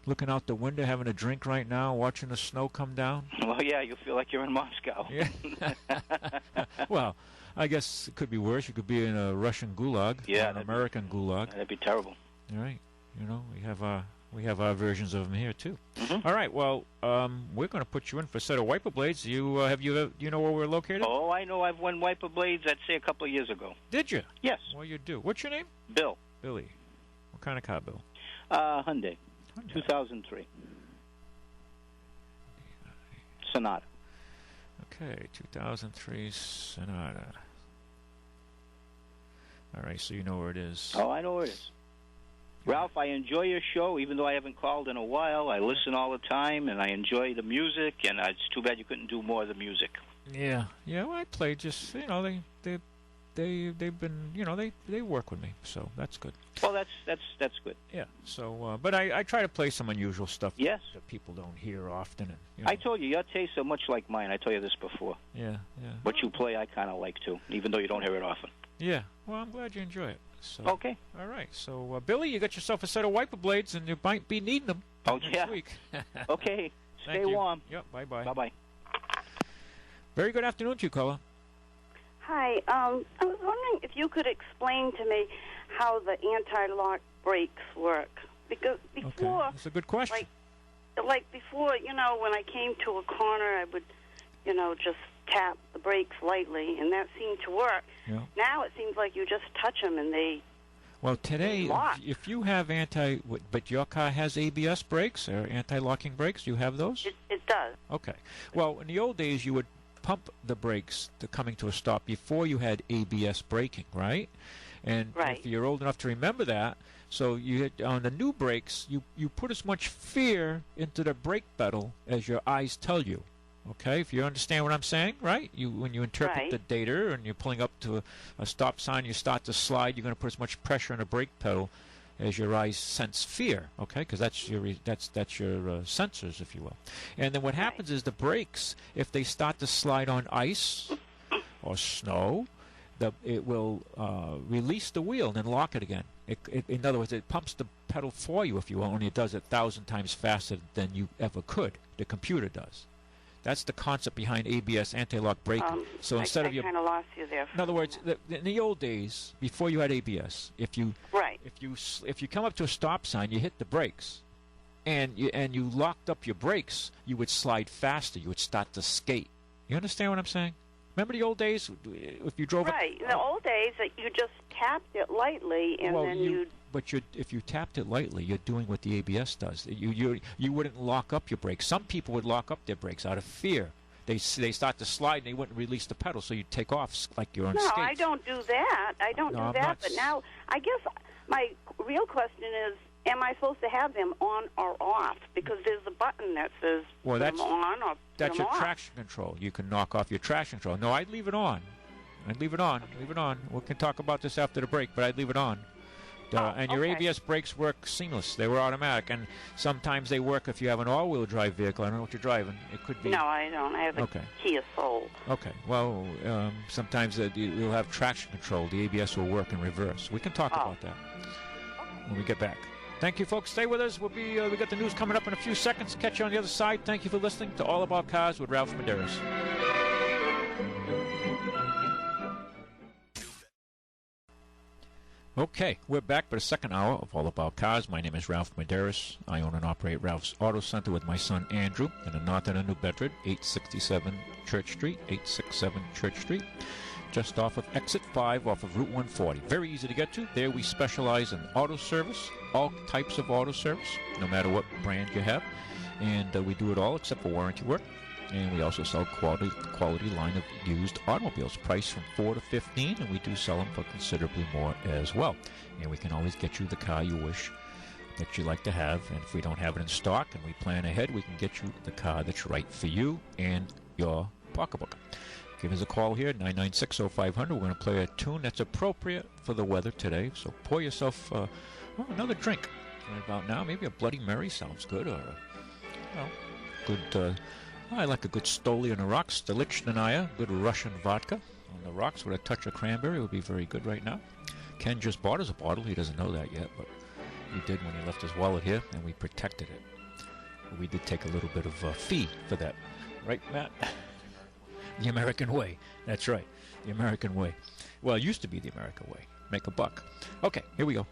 looking out the window, having a drink right now, watching the snow come down. Well, yeah, you feel like you're in Moscow. Yeah. Well, I guess it could be worse. You could be in a Russian gulag, yeah, or an American gulag. That'd be terrible. All right. You know, we have We have our versions of them here too. Mm-hmm. All right. Well, we're going to put you in for a set of wiper blades. You you know where we're located? Oh, I know. I've won wiper blades. I'd say a couple of years ago. Did you? Yes. Well, you do. What's your name? Bill. Billy. What kind of car, Bill? Hyundai. 2003. Sonata. Okay, 2003 Sonata. All right, so you know where it is. Oh, I know where it is. Ralph, I enjoy your show, even though I haven't called in a while. I listen all the time, and I enjoy the music, and it's too bad you couldn't do more of the music. Yeah. Well, I play just, they've been, they work with me, so that's good. Well, that's good. Yeah. So, but I try to play some unusual stuff. Yes. That people don't hear often. And, I told you, your tastes are much like mine. I told you this before. Yeah. What you play, I kind of like too, even though you don't hear it often. Yeah. Well, I'm glad you enjoy it. So, okay. All right. So, Billy, you got yourself a set of wiper blades, and you might be needing them next week. Okay. Stay warm. Yep. Bye-bye. Bye-bye. Very good afternoon to you, caller. Hi. I was wondering if you could explain to me how the anti-lock brakes work. Because before... Okay. That's a good question. Like before, when I came to a corner, I would, just tap the brakes lightly, and that seemed to work. Yeah. Now it seems like you just touch them and they... Well, today, lock. if you have but your car has ABS brakes or anti-locking brakes, you have those? It does. Okay. Well, in the old days, you would pump the brakes to coming to a stop before you had ABS braking, right? And if you're old enough to remember that, so you on the new brakes, you put as much fear into the brake pedal as your eyes tell you. Okay, if you understand what I'm saying, right? When you interpret the data and you're pulling up to a stop sign, you start to slide, you're going to put as much pressure on the brake pedal as your eyes sense fear. Okay, because that's your sensors, if you will. And then what happens is the brakes, if they start to slide on ice or snow, it will release the wheel and then lock it again. In other words, it pumps the pedal for you, if you will, only it does it 1,000 times faster than you ever could. The computer does. That's the concept behind ABS, anti-lock braking. So instead of I kind of lost you there. In other words, in the old days, before you had ABS, if you come up to a stop sign, you hit the brakes, and you locked up your brakes, you would slide faster. You would start to skate. You understand what I'm saying? Remember the old days? If you drove in the old days, you just tapped it lightly, and then you'd... But if you tapped it lightly, you're doing what the ABS does. You wouldn't lock up your brakes. Some people would lock up their brakes out of fear. They start to slide and they wouldn't release the pedal, so you'd take off like you're on skates. No, I don't do that. I don't do that. But now, I guess my real question is, am I supposed to have them on or off? Because there's a button that says put them on or that's put them your off. traction control. You can knock off your traction control. No, I'd leave it on. Leave it on. We can talk about this after the break, but I'd leave it on. And your ABS brakes work seamless. They were automatic, and sometimes they work if you have an all-wheel drive vehicle. I don't know what you're driving. It could be. No, I don't. I have a Kia Soul. Okay. Well, sometimes you'll have traction control. The ABS will work in reverse. We can talk about that when we get back. Thank you, folks. Stay with us. We got the news coming up in a few seconds. Catch you on the other side. Thank you for listening to All About Cars with Ralph Medeiros. Okay, we're back for the second hour of All About Cars. My name is Ralph Medeiros. I own and operate Ralph's Auto Center with my son Andrew in the north end of New Bedford, 867 Church Street, 867 Church Street, just off of Exit 5 off of Route 140. Very easy to get to. There we specialize in auto service, all types of auto service, no matter what brand you have. And we do it all except for warranty work. And we also sell quality line of used automobiles, priced from $4 to $15, and we do sell them for considerably more as well. And we can always get you the car you wish that you like to have. And if we don't have it in stock and we plan ahead, we can get you the car that's right for you and your pocketbook. Give us a call here, 996-0500. We're going to play a tune that's appropriate for the weather today. So pour yourself another drink right about now. Maybe a Bloody Mary sounds good, or good... I like a good Stoli on the rocks, Stolichnaya, good Russian vodka on the rocks with a touch of cranberry would be very good right now. Ken just bought us a bottle. He doesn't know that yet, but he did when he left his wallet here, and we protected it. We did take a little bit of a fee for that. Right, Matt? The American way. That's right. The American way. Well, it used to be the American way. Make a buck. Okay, here we go.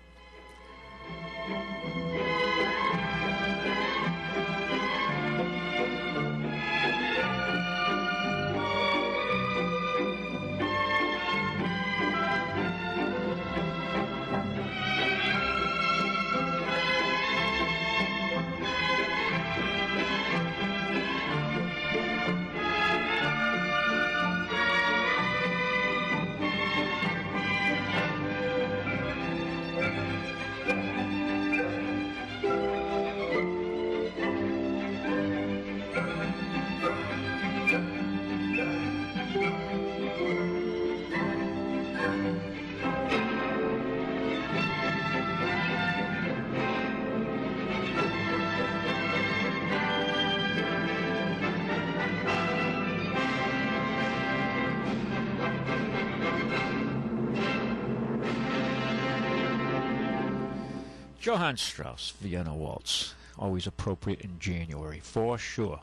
Johann Strauss, Vienna Waltz. Always appropriate in January, for sure.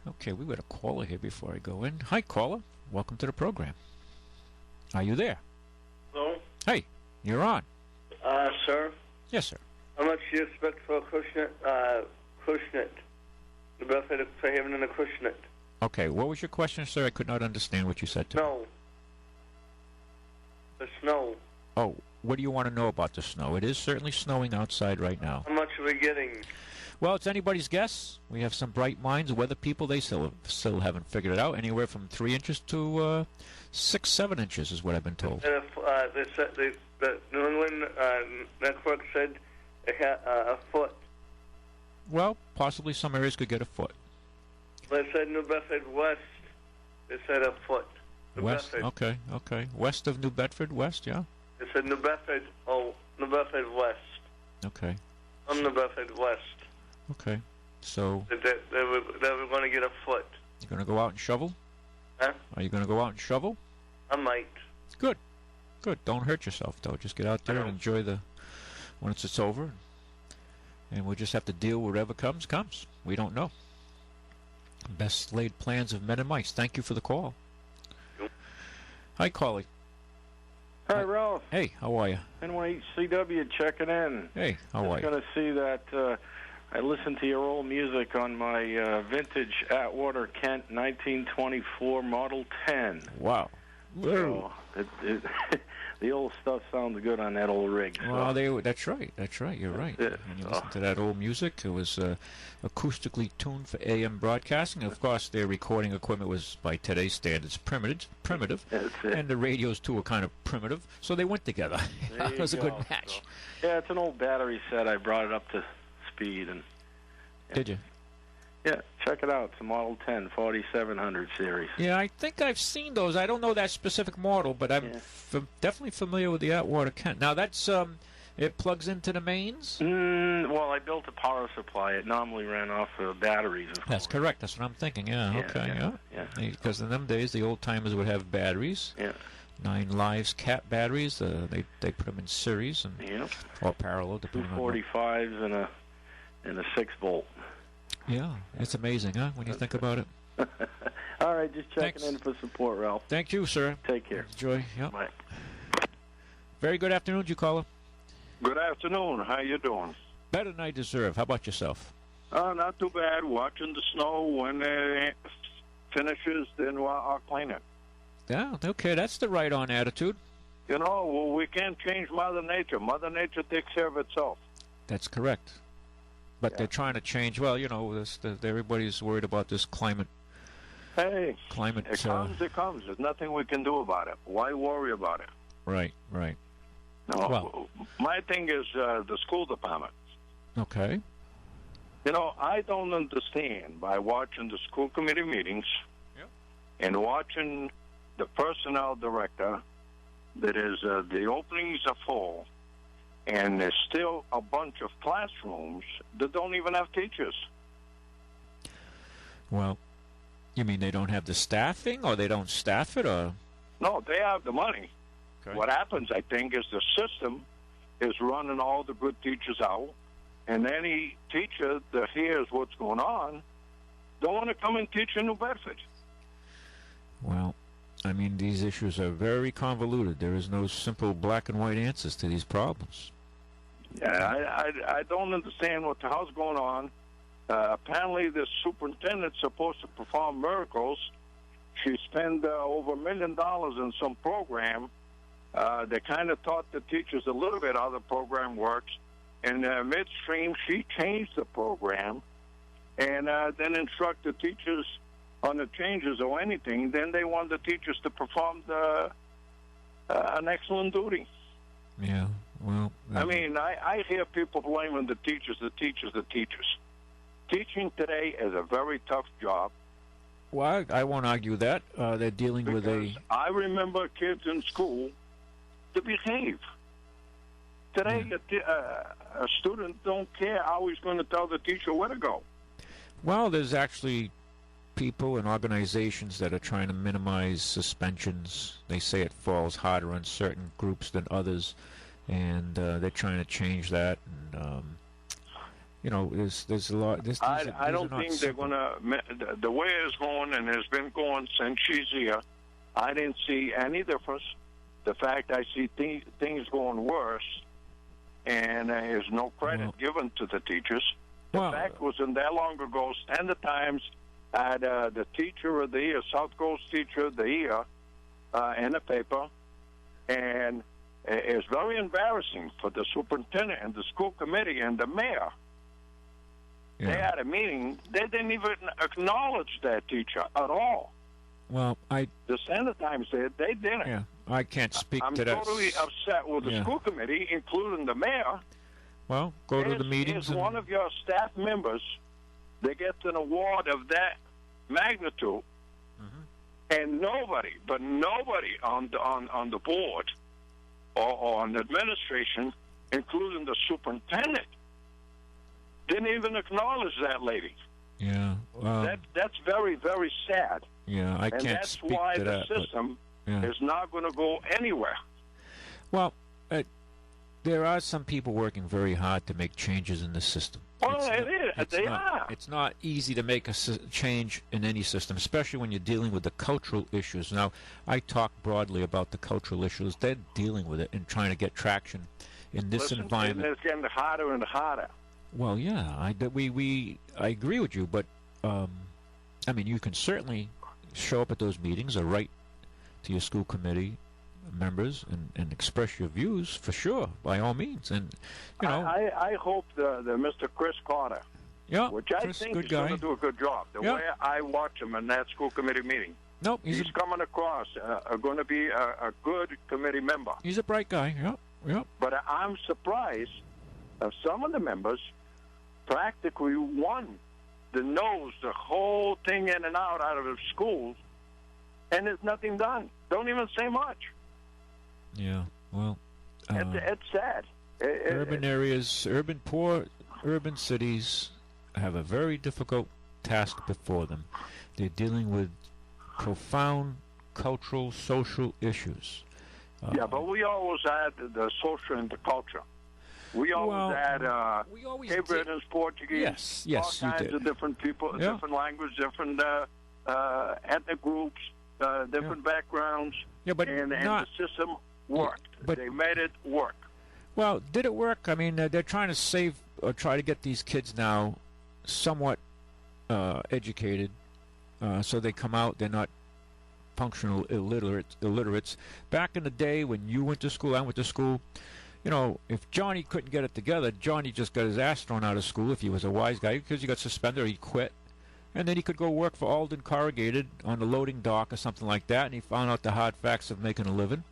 Okay, we got a caller here before I go in. Hi, caller. Welcome to the program. Are you there? Hello? Hey, you're on. Sir? Yes, sir. How much do you expect for a Cushnet? The benefit for having in a Cushnet? Okay, what was your question, sir? I could not understand what you said to me. Snow. The snow. Oh, what do you want to know about the snow? It is certainly snowing outside right now. How much are we getting? Well, it's anybody's guess. We have some bright minds, weather people. They still haven't figured it out. Anywhere from 3 inches to 6, 7 inches is what I've been told. And if, the New England network said it had a foot. Well, possibly some areas could get a foot. They said New Bedford West. They said a foot. West, okay. West of New Bedford, west, yeah? They said New Bedford West. Okay. I'm New Bedford West. Okay, so... They were going to get a foot. You going to go out and shovel? Huh? Are you going to go out and shovel? I might. Good. Don't hurt yourself, though. Just get out there and enjoy once it's over. And we'll just have to deal with whatever comes. We don't know. Best laid plans of men and mice. Thank you for the call. Hi, Collie. Hi, Ralph. Hey, how are you? NYCW checking in. Hey, how are you? Just going to see that I listened to your old music on my vintage Atwater Kent 1924 Model 10. Wow. So the old stuff sounds good on that old rig. So. Well, that's right. You're right. When you listen to that old music, it was acoustically tuned for AM broadcasting. Of course, their recording equipment was, by today's standards, primitive, and the radios too were kind of primitive. So they went together. It was a good match. So, yeah, it's an old battery set. I brought it up to speed. And did you? Yeah, check it out. It's a Model 10 4700 series. Yeah, I think I've seen those. I don't know that specific model, but I'm definitely familiar with the Atwater Kent. Now, that's it plugs into the mains? Well, I built a power supply. It normally ran off batteries. That's correct. That's what I'm thinking. Yeah. Because in them days, the old-timers would have batteries. Yeah. 9 Lives Cat batteries. They put them in series or parallel, depending on 245s and a 6-volt. Yeah, it's amazing, huh, when you think about it. All right, just checking in for support, Ralph. Thank you, sir. Take care. Enjoy. Yep. Bye. Very good afternoon, you caller. Good afternoon. How you doing? Better than I deserve. How about yourself? Not too bad. Watching the snow. When it finishes, then I'll clean it. Yeah, okay, that's the right-on attitude. You know, well, we can't change Mother Nature. Mother Nature takes care of itself. That's correct. But they're trying to change. Well, you know, everybody's worried about this climate. Hey, it comes. There's nothing we can do about it. Why worry about it? Right. No, well, my thing is the school department. Okay. You know, I don't understand by watching the school committee meetings and watching the personnel director that is the openings are full. And there's still a bunch of classrooms that don't even have teachers. Well, you mean they don't have the staffing, or they don't staff it, or? No, they have the money. Okay. What happens, I think, is the system is running all the good teachers out, and any teacher that hears what's going on don't want to come and teach in New Bedford. Well, I mean, these issues are very convoluted. There is no simple black and white answers to these problems. Yeah, I don't understand what the hell's going on. Apparently, the superintendent's supposed to perform miracles. She spent over $1 million in some program. They kind of taught the teachers a little bit how the program works. And midstream, she changed the program and then instructed teachers on the changes or anything. Then they want the teachers to perform an excellent duty. Yeah, well... I mean, I hear people blaming the teachers. Teaching today is a very tough job. Well, I won't argue that. They're dealing with a... I remember kids in school to behave. Today, a student don't care how he's going to tell the teacher where to go. Well, there's actually people and organizations that are trying to minimize suspensions. They say it falls harder on certain groups than others. and they're trying to change that. And there's a lot. I don't think they're going to. The way it's going, and it's been going since she's here, I didn't see any difference. The fact I see things going worse, and there's no credit given to the teachers. The fact wasn't that long ago. Standard Times had the Teacher of the Year, South Coast Teacher of the Year, in the paper, and it's very embarrassing for the superintendent and the school committee and the mayor. Yeah. They had a meeting. They didn't even acknowledge that teacher at all. Well, the Standard Times said they didn't. Yeah, I can't speak to that. I'm totally upset with the school committee, including the mayor. Well, go to the meetings. If one of your staff members, they get an award of that magnitude, and nobody on the board or on the administration, including the superintendent, didn't even acknowledge that lady. Yeah, that's very, very sad. Yeah, I can't speak to that. And that's why the system is not going to go anywhere. Well, there are some people working very hard to make changes in the system. Well, they are. It's not easy to make a change in any system, especially when you're dealing with the cultural issues. Now, I talk broadly about the cultural issues. They're dealing with it and trying to get traction in this environment. It's getting harder and harder. Well, yeah, I agree with you, but I mean, you can certainly show up at those meetings or write to your school committee members and express your views for sure, by all means. And I hope the Mr. Chris Carter, which I think is going to do a good job. The way I watch him in that school committee meeting, he's coming across going to be a good committee member. He's a bright guy. Yeah. But I'm surprised some of the members practically won the whole thing in and out of the schools, and there's nothing done. Don't even say much. Yeah, well, it's sad. Poor urban cities have a very difficult task before them. They're dealing with profound cultural, social issues. But we always had the social and the culture. We always had Cape Verdeans, Portuguese, all kinds of different people, different language, different ethnic groups, different backgrounds, and the system worked. But they made it work. Well, did it work? I mean, they're trying to try to get these kids now somewhat educated, so they come out, they're not functional illiterates. Back in the day when you went to school, I went to school, if Johnny couldn't get it together, Johnny just got his ass thrown out of school if he was a wise guy, because he got suspended or he quit. And then he could go work for Alden Corrugated on the loading dock or something like that, and he found out the hard facts of making a living.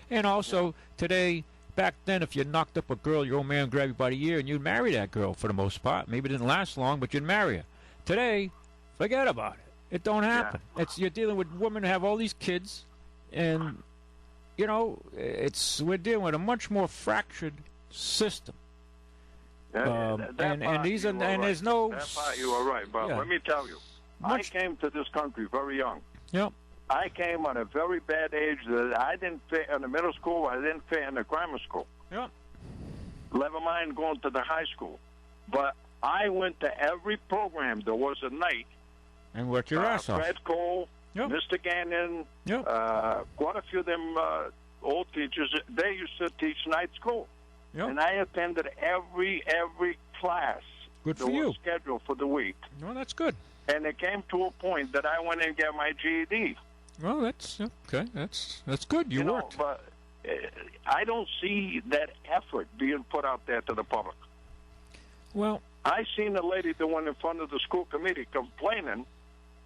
And also, today, back then, if you knocked up a girl, your old man grabbed you by the ear, and you'd marry that girl for the most part. Maybe it didn't last long, but you'd marry her. Today, forget about it. It don't happen. You're dealing with women who have all these kids, and, we're dealing with a much more fractured system. There's no. That part you are right, but let me tell you, I came to this country very young. Yep. I came at a very bad age that I didn't fit in the middle school. I didn't fit in the grammar school. Yep. Never mind going to the high school, but I went to every program there was at night. And worked your ass off. Fred Cole, Mr. Gannon, quite a few of them old teachers. They used to teach night school. Yep. And I attended every class good that for you. was scheduled for the week. Well, that's good. And it came to a point that I went and got my GED. Well, that's okay. That's good. You worked. But I don't see that effort being put out there to the public. Well, I seen a lady that went in front of the school committee complaining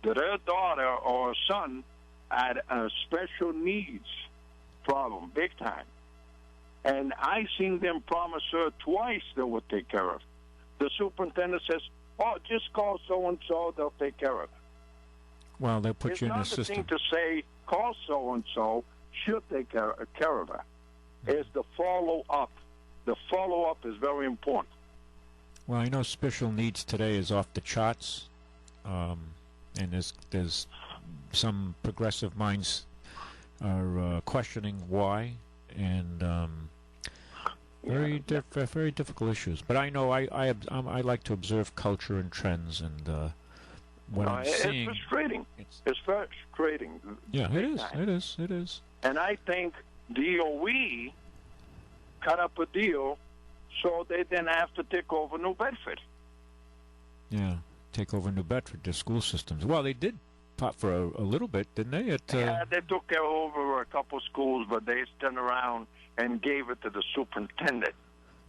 that her daughter or son had a special needs problem, big time. And I seen them promise her twice they would take care of it. The superintendent says, just call so-and-so, they'll take care of it. Well, they'll put you in the system. It's not the thing to say, call so-and-so, should take care of it. It's the follow-up. The follow-up is very important. Well, I know special needs today is off the charts, and there's some progressive minds are questioning why, and Very difficult issues. But I know I like to observe culture and trends, and when I'm seeing... It's frustrating. It's frustrating. Yeah, it is. It is. It is. And I think DOE cut up a deal so they didn't have to take over New Bedford. Yeah, take over New Bedford, the school systems. Well, they did for a little bit, didn't they? Yeah, they took over a couple schools, but they turned around and gave it to the superintendent.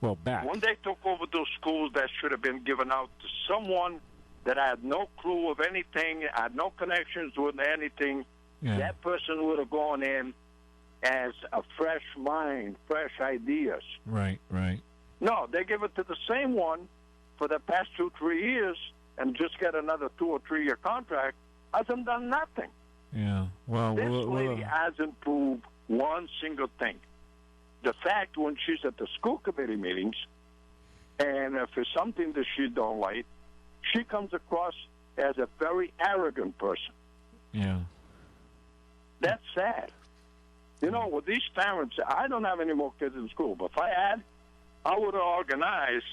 Well, back. When they took over those schools, that should have been given out to someone that had no clue of anything, had no connections with anything. Yeah. That person would have gone in as a fresh mind, fresh ideas. Right, right. No, they give it to the same one for the past 2-3 years and just get another 2 or 3 year contract. Hasn't done nothing. Yeah. Well, this lady hasn't proved one single thing. The fact when she's at the school committee meetings, and if it's something that she don't like, she comes across as a very arrogant person. Yeah. That's sad. You know, with these parents, I don't have any more kids in school, but if I had, I would have organized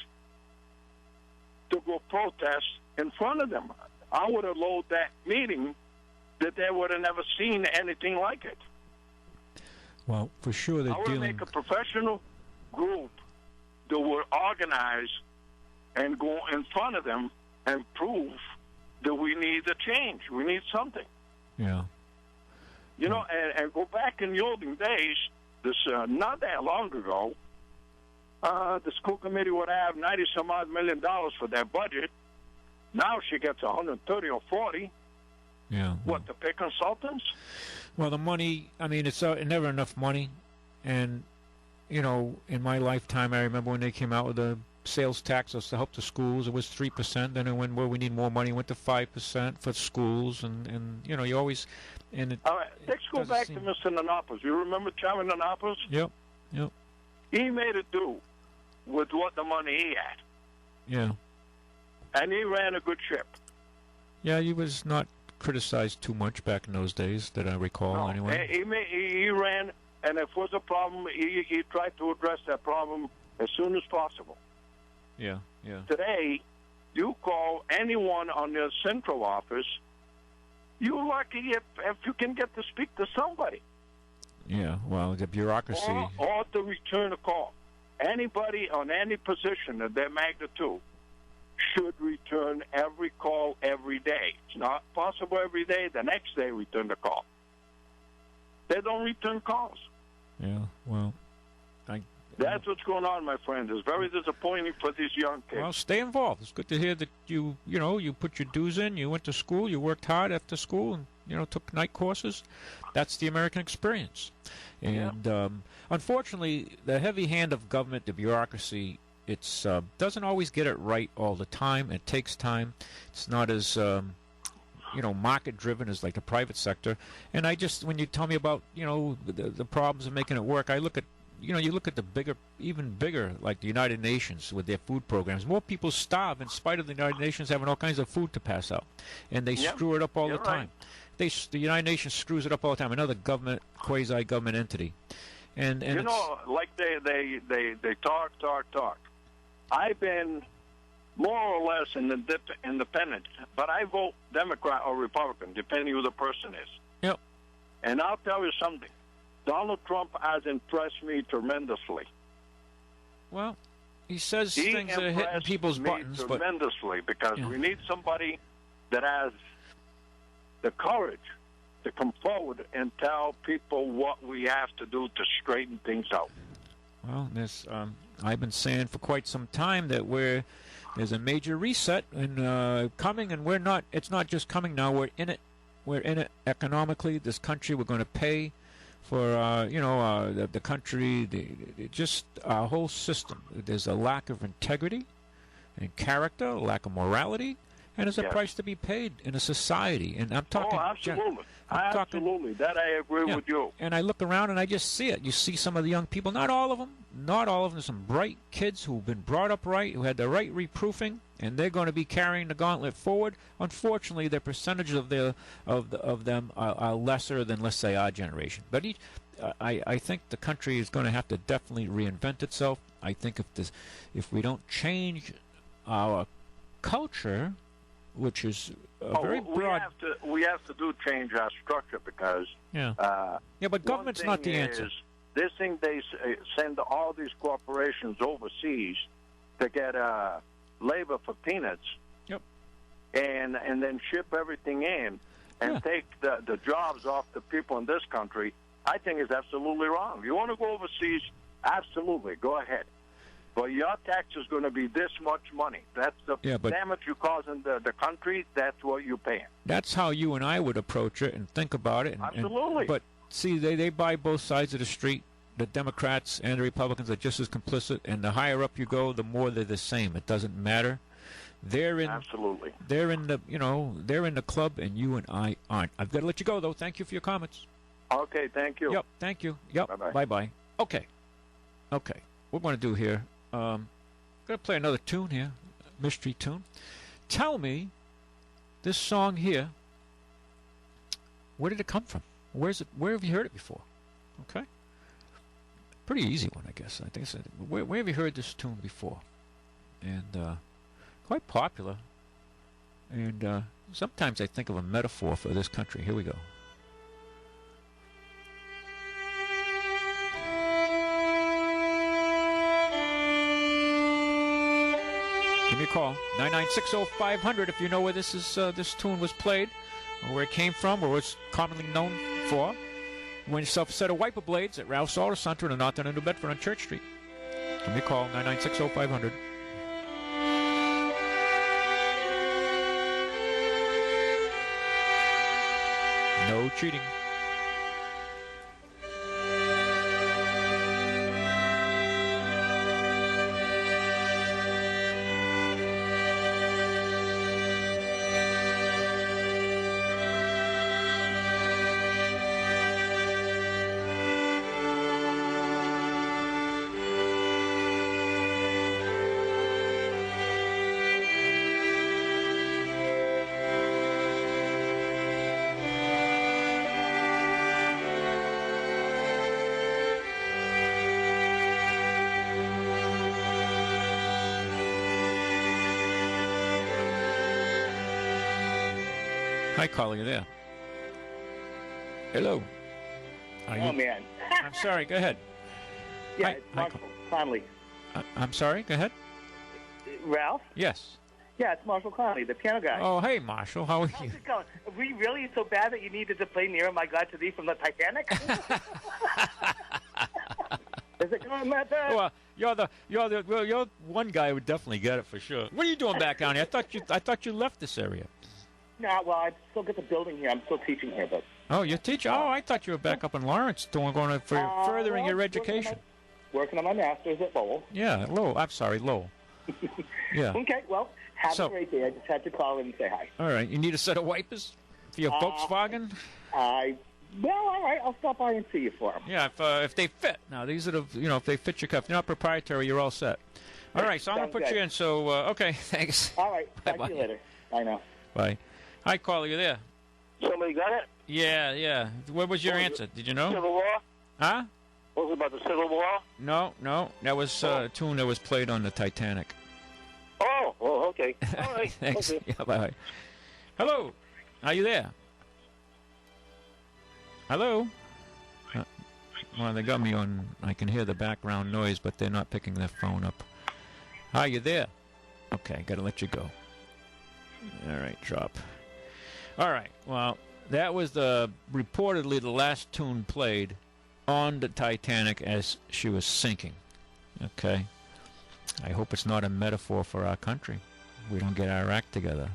to go protest in front of them. I would have loaded that meeting that they would have never seen anything like it. Well, for sure they're dealing... I would make a professional group that would organize and go in front of them and prove that we need a change. We need something. Yeah. You know, and go back in the olden days, this not that long ago, the school committee would have $90-some-odd million for their budget. Now she gets 130 or 40. Yeah. What, to pay consultants? Well, the money, I mean, it's never enough money. And, you know, in my lifetime, I remember when they came out with the sales tax to help the schools, it was 3%. Then it went where we need more money, it went to 5% for schools. And you know, you always... And all right, let's go back to Mr. Nanopoulos. You remember Chairman Nanopoulos? Yep, yep. He made it do with what the money he had. Yeah. And he ran a good ship. Yeah, he was not criticized too much back in those days, that I recall, anyway. He ran, and if there was a problem, he tried to address that problem as soon as possible. Yeah, yeah. Today, you call anyone on their central office, you're lucky if you can get to speak to somebody. Yeah, well, the bureaucracy... Or to return a call. Anybody on any position of their magnitude should return every call every day. It's not possible every day. The next day, return the call. They don't return calls. Yeah, well... That's what's going on, my friend. It's very disappointing for these young kids. Well, stay involved. It's good to hear that you put your dues in. You went to school. You worked hard after school, and took night courses. That's the American experience. And unfortunately, the heavy hand of government, the bureaucracy, it's doesn't always get it right all the time. It takes time. It's not as market driven as like the private sector. And when you tell me about the problems of making it work, I look at. You look at the even bigger, like the United Nations with their food programs. More people starve in spite of the United Nations having all kinds of food to pass out. And they screw it up all the time. Right. The United Nations screws it up all the time. Another government, quasi-government entity. And like they talk. I've been more or less independent, but I vote Democrat or Republican, depending who the person is. Yep. And I'll tell you something. Donald Trump has impressed me tremendously. Well, he says things that are hitting people's buttons. Tremendously, because we need somebody that has the courage to come forward and tell people what we have to do to straighten things out. Well, I've been saying for quite some time that there's a major reset coming, and we're not. It's not just coming now. We're in it. We're in it economically. This country, we're going to pay for the country, just our whole system. There's a lack of integrity and character, a lack of morality, and there's a price to be paid in a society. And I'm talking... Oh, absolutely. Absolutely. That I agree with you. And I look around and I just see it. You see some of the young people, not all of them. There's some bright kids who've been brought up right, who had the right reproofing, and they're going to be carrying the gauntlet forward. Unfortunately, the percentage of them are lesser than, let's say, our generation. But I think the country is going to have to definitely reinvent itself. I think if we don't change our culture, which is very broad. We have to change our structure because but government's not the answer. This thing they send all these corporations overseas to get labor for peanuts. Yep. And then ship everything in and take the jobs off the people in this country. I think is absolutely wrong. You want to go overseas? Absolutely, go ahead. But your tax is going to be this much money. That's the damage you cause in the country. That's what you're paying. That's how you and I would approach it and think about it. Absolutely. But see, they buy both sides of the street. The Democrats and the Republicans are just as complicit. And the higher up you go, the more they're the same. It doesn't matter. Absolutely. They're in the they're in the club, and you and I aren't. I've got to let you go though. Thank you for your comments. Okay, thank you. Yep, thank you. Yep. Bye-bye. Okay. What we're going to do here, I'm going to play another tune here, mystery tune. Tell me, this song here, where did it come from? Where have you heard it before? Okay. Pretty easy one, I guess. I think where have you heard this tune before? And quite popular. And sometimes I think of a metaphor for this country. Here we go. Give me a call, 9960500, if you know where this tune was played, or where it came from, or was commonly known for. Win yourself a set of wiper blades at Ralph's Auto Center in the north end of New Bedford on Church Street. Give me a call, 9960500. No cheating. Hi, caller, you there? Hello. Man. I'm sorry, go ahead. Yeah, it's Marshall Conley. I'm sorry, go ahead. Ralph? Yes. Yeah, it's Marshall Conley, the piano guy. Oh, hey, Marshall, how are you? How's it going? Are we really so bad that you needed to play Nearer My God to Thee from the Titanic? Is it going that bad? Well, you're one guy who would definitely get it for sure. What are you doing back down here? I thought you left this area. No, well, I still get the building here. I'm still teaching here, but. Oh, you're teaching? Oh, I thought you were back up in Lawrence furthering your education. Working on my master's at Lowell. Yeah, Lowell. I'm sorry, Lowell. Yeah. Okay, well, have a great day. I just had to call in and say hi. All right. You need a set of wipers for your Volkswagen? Well, all right. I'll stop by and see you for them. Yeah, if they fit. Now, these are if they fit your cuff. If they're not proprietary, you're all set. All right, so I'm going to put you in. So, okay, thanks. All right. Talk to you later. Bye now. Bye. Hi, caller, you there? Somebody got it? Yeah. What was your answer? Did you know? Civil War? Huh? What was it about the Civil War? No. That was a tune that was played on the Titanic. Oh, okay. All right. Thanks. Okay. Yeah, bye. Hello. Are you there? Hello? Well, they got me on. I can hear the background noise, but they're not picking their phone up. Are you there? Okay, got to let you go. All right, drop. All right, well, that was reportedly the last tune played on the Titanic as she was sinking. Okay? I hope it's not a metaphor for our country. We don't get our act together.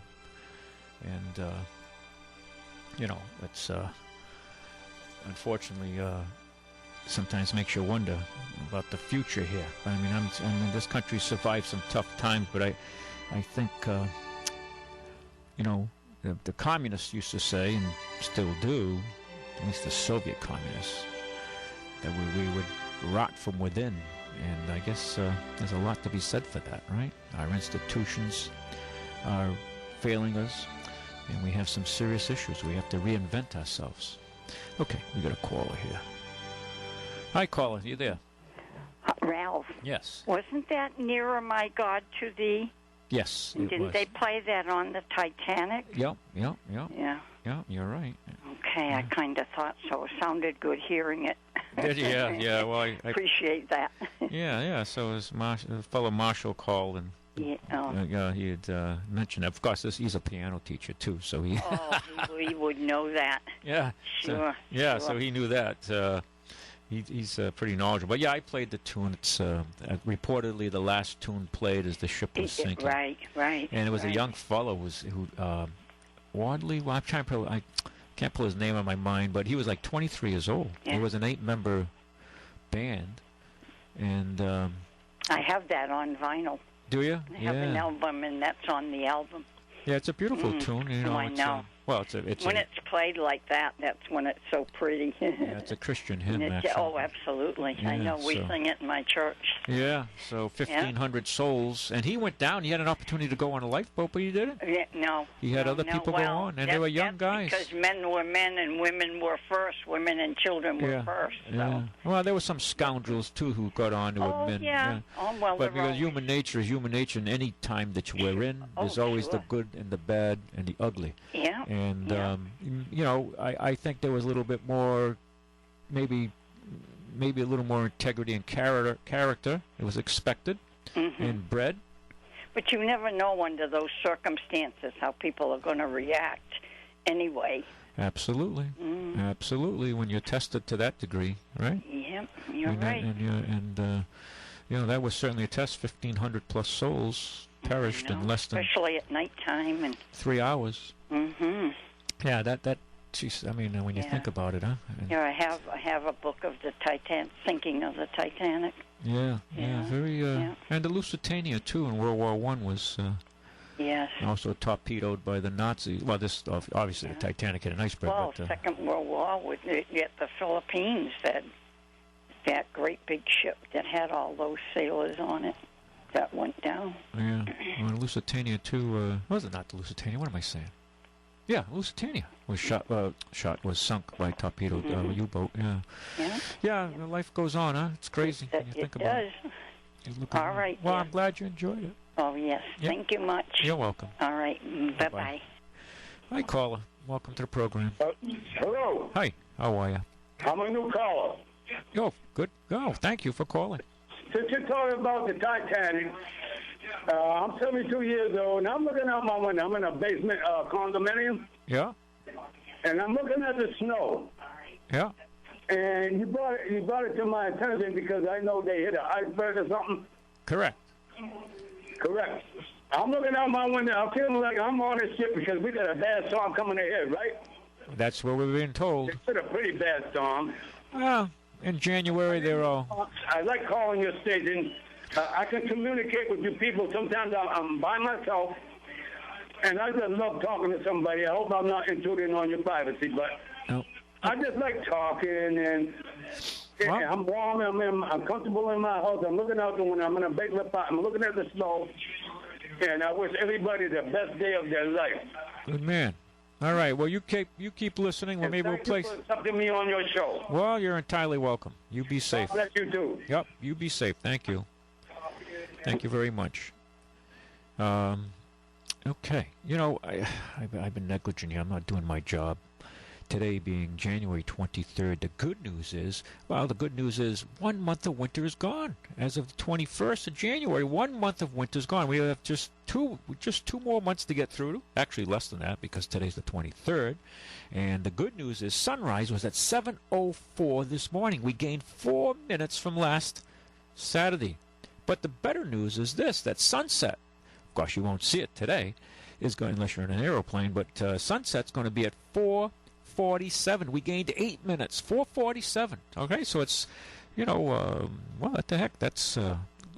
And, it's unfortunately sometimes makes you wonder about the future here. I mean, this country survived some tough times, but I think, the communists used to say, and still do, at least the Soviet communists, that we would rot from within. And I guess there's a lot to be said for that, right? Our institutions are failing us, and we have some serious issues. We have to reinvent ourselves. Okay, we got a caller here. Hi, caller. You there? Ralph. Yes. Wasn't that Nearer My God to Thee? Yes, it Didn't was. They play that on the Titanic? Yep. Yeah. Yeah, you're right. Okay, yeah. I kind of thought so. It sounded good hearing it. Did you? Yeah. Well, I appreciate that. Yeah. So his fellow Marshall called and he had mentioned that. Of course, he's a piano teacher too, so he. He would know that. Yeah. Sure. So he knew that. He's pretty knowledgeable. But yeah, I played the tune. It's reportedly the last tune played as the ship was sinking. Right. And it was a young fellow who Wadley. Well, I'm trying to. I can't pull his name on my mind, but he was like 23 years old. Yeah. It was an 8-member band, and I have that on vinyl. Do you? I have an album, and that's on the album. Yeah, it's a beautiful tune. You know, I know. It's when it's played like that, that's when it's so pretty. Yeah, it's a Christian hymn, actually. Oh, absolutely. Yeah, I know. We sing it in my church. Yeah, so 1,500 souls. And he went down. He had an opportunity to go on a lifeboat, but he didn't. Yeah, no. He had other people go on, and they were young guys. Because men were men and women were first. Women and children were first. So. Yeah. Well, there were some scoundrels, too, who got on who were men. Yeah. Oh, well, but because human nature is human nature, in any time that you were in, there's always the good and the bad and the ugly. Yeah. And, you know, I think there was a little bit more, maybe a little more integrity and character. It was expected and bred. But you never know under those circumstances how people are going to react anyway. Absolutely. Absolutely, when you're tested to that degree, right? Yep, you're right. And you know, that was certainly a test. 1,500 plus souls perished in less than... Especially at nighttime and... 3 hours. Mm-hmm. Yeah, that geez, I mean, when you think about it, huh? Here, I have a book of the sinking of the Titanic. Yeah, very, and the Lusitania, too, in World War I was also torpedoed by the Nazis. Well, this, obviously, the Titanic had an iceberg. Well, but, Second World War, with the Philippines, that great big ship that had all those sailors on it, that went down. Yeah, well, Lusitania, too, was it not the Lusitania? What am I saying? Yeah, Lusitania was was sunk by a torpedoed U-boat. Yeah. Life goes on, huh? It's crazy when you think about it. All right. Well, I'm glad you enjoyed it. Oh, yes. Yep. Thank you much. You're welcome. All right. Bye-bye. Hi, caller. Welcome to the program. Hello. Hi. How are you? I'm a new caller. Oh, good. Oh, thank you for calling. Since you're talking about the Titanic, I'm 72 years old, and I'm looking out my window. I'm in a basement condominium. Yeah. And I'm looking at the snow. Yeah. And you brought it to my attention because I know they hit an iceberg or something. Correct. I'm looking out my window. I'm feeling like I'm on a ship because we got a bad storm coming ahead, right? That's what we've been told. It's a pretty bad storm. Well, in January, they're all... I like calling your station. I can communicate with you people. Sometimes I'm by myself, and I just love talking to somebody. I hope I'm not intruding on your privacy, but I just like talking, and I'm warm. I'm comfortable in my house. I'm looking out the window. I'm in a basement pot. I'm looking at the snow, and I wish everybody the best day of their life. Good man. All right. Well, you keep listening. Well, maybe we'll play. Thank you for accepting me on your show. Well, you're entirely welcome. You be safe. God bless you too. Yep. You be safe. Thank you. Thank you very much. Okay. You know, I've been negligent here. I'm not doing my job. Today being January 23rd, the good news is 1 month of winter is gone. As of the 21st of January, 1 month of winter is gone. We have just two more months to get through. Actually, less than that because today's the 23rd. And the good news is sunrise was at 7:04 this morning. We gained 4 minutes from last Saturday. But the better news is this, that sunset, of course you won't see it today, is going, unless you're in an aeroplane, but sunset's going to be at 4:47. We gained 8 minutes, 4:47. Okay, so it's, well, what the heck, that's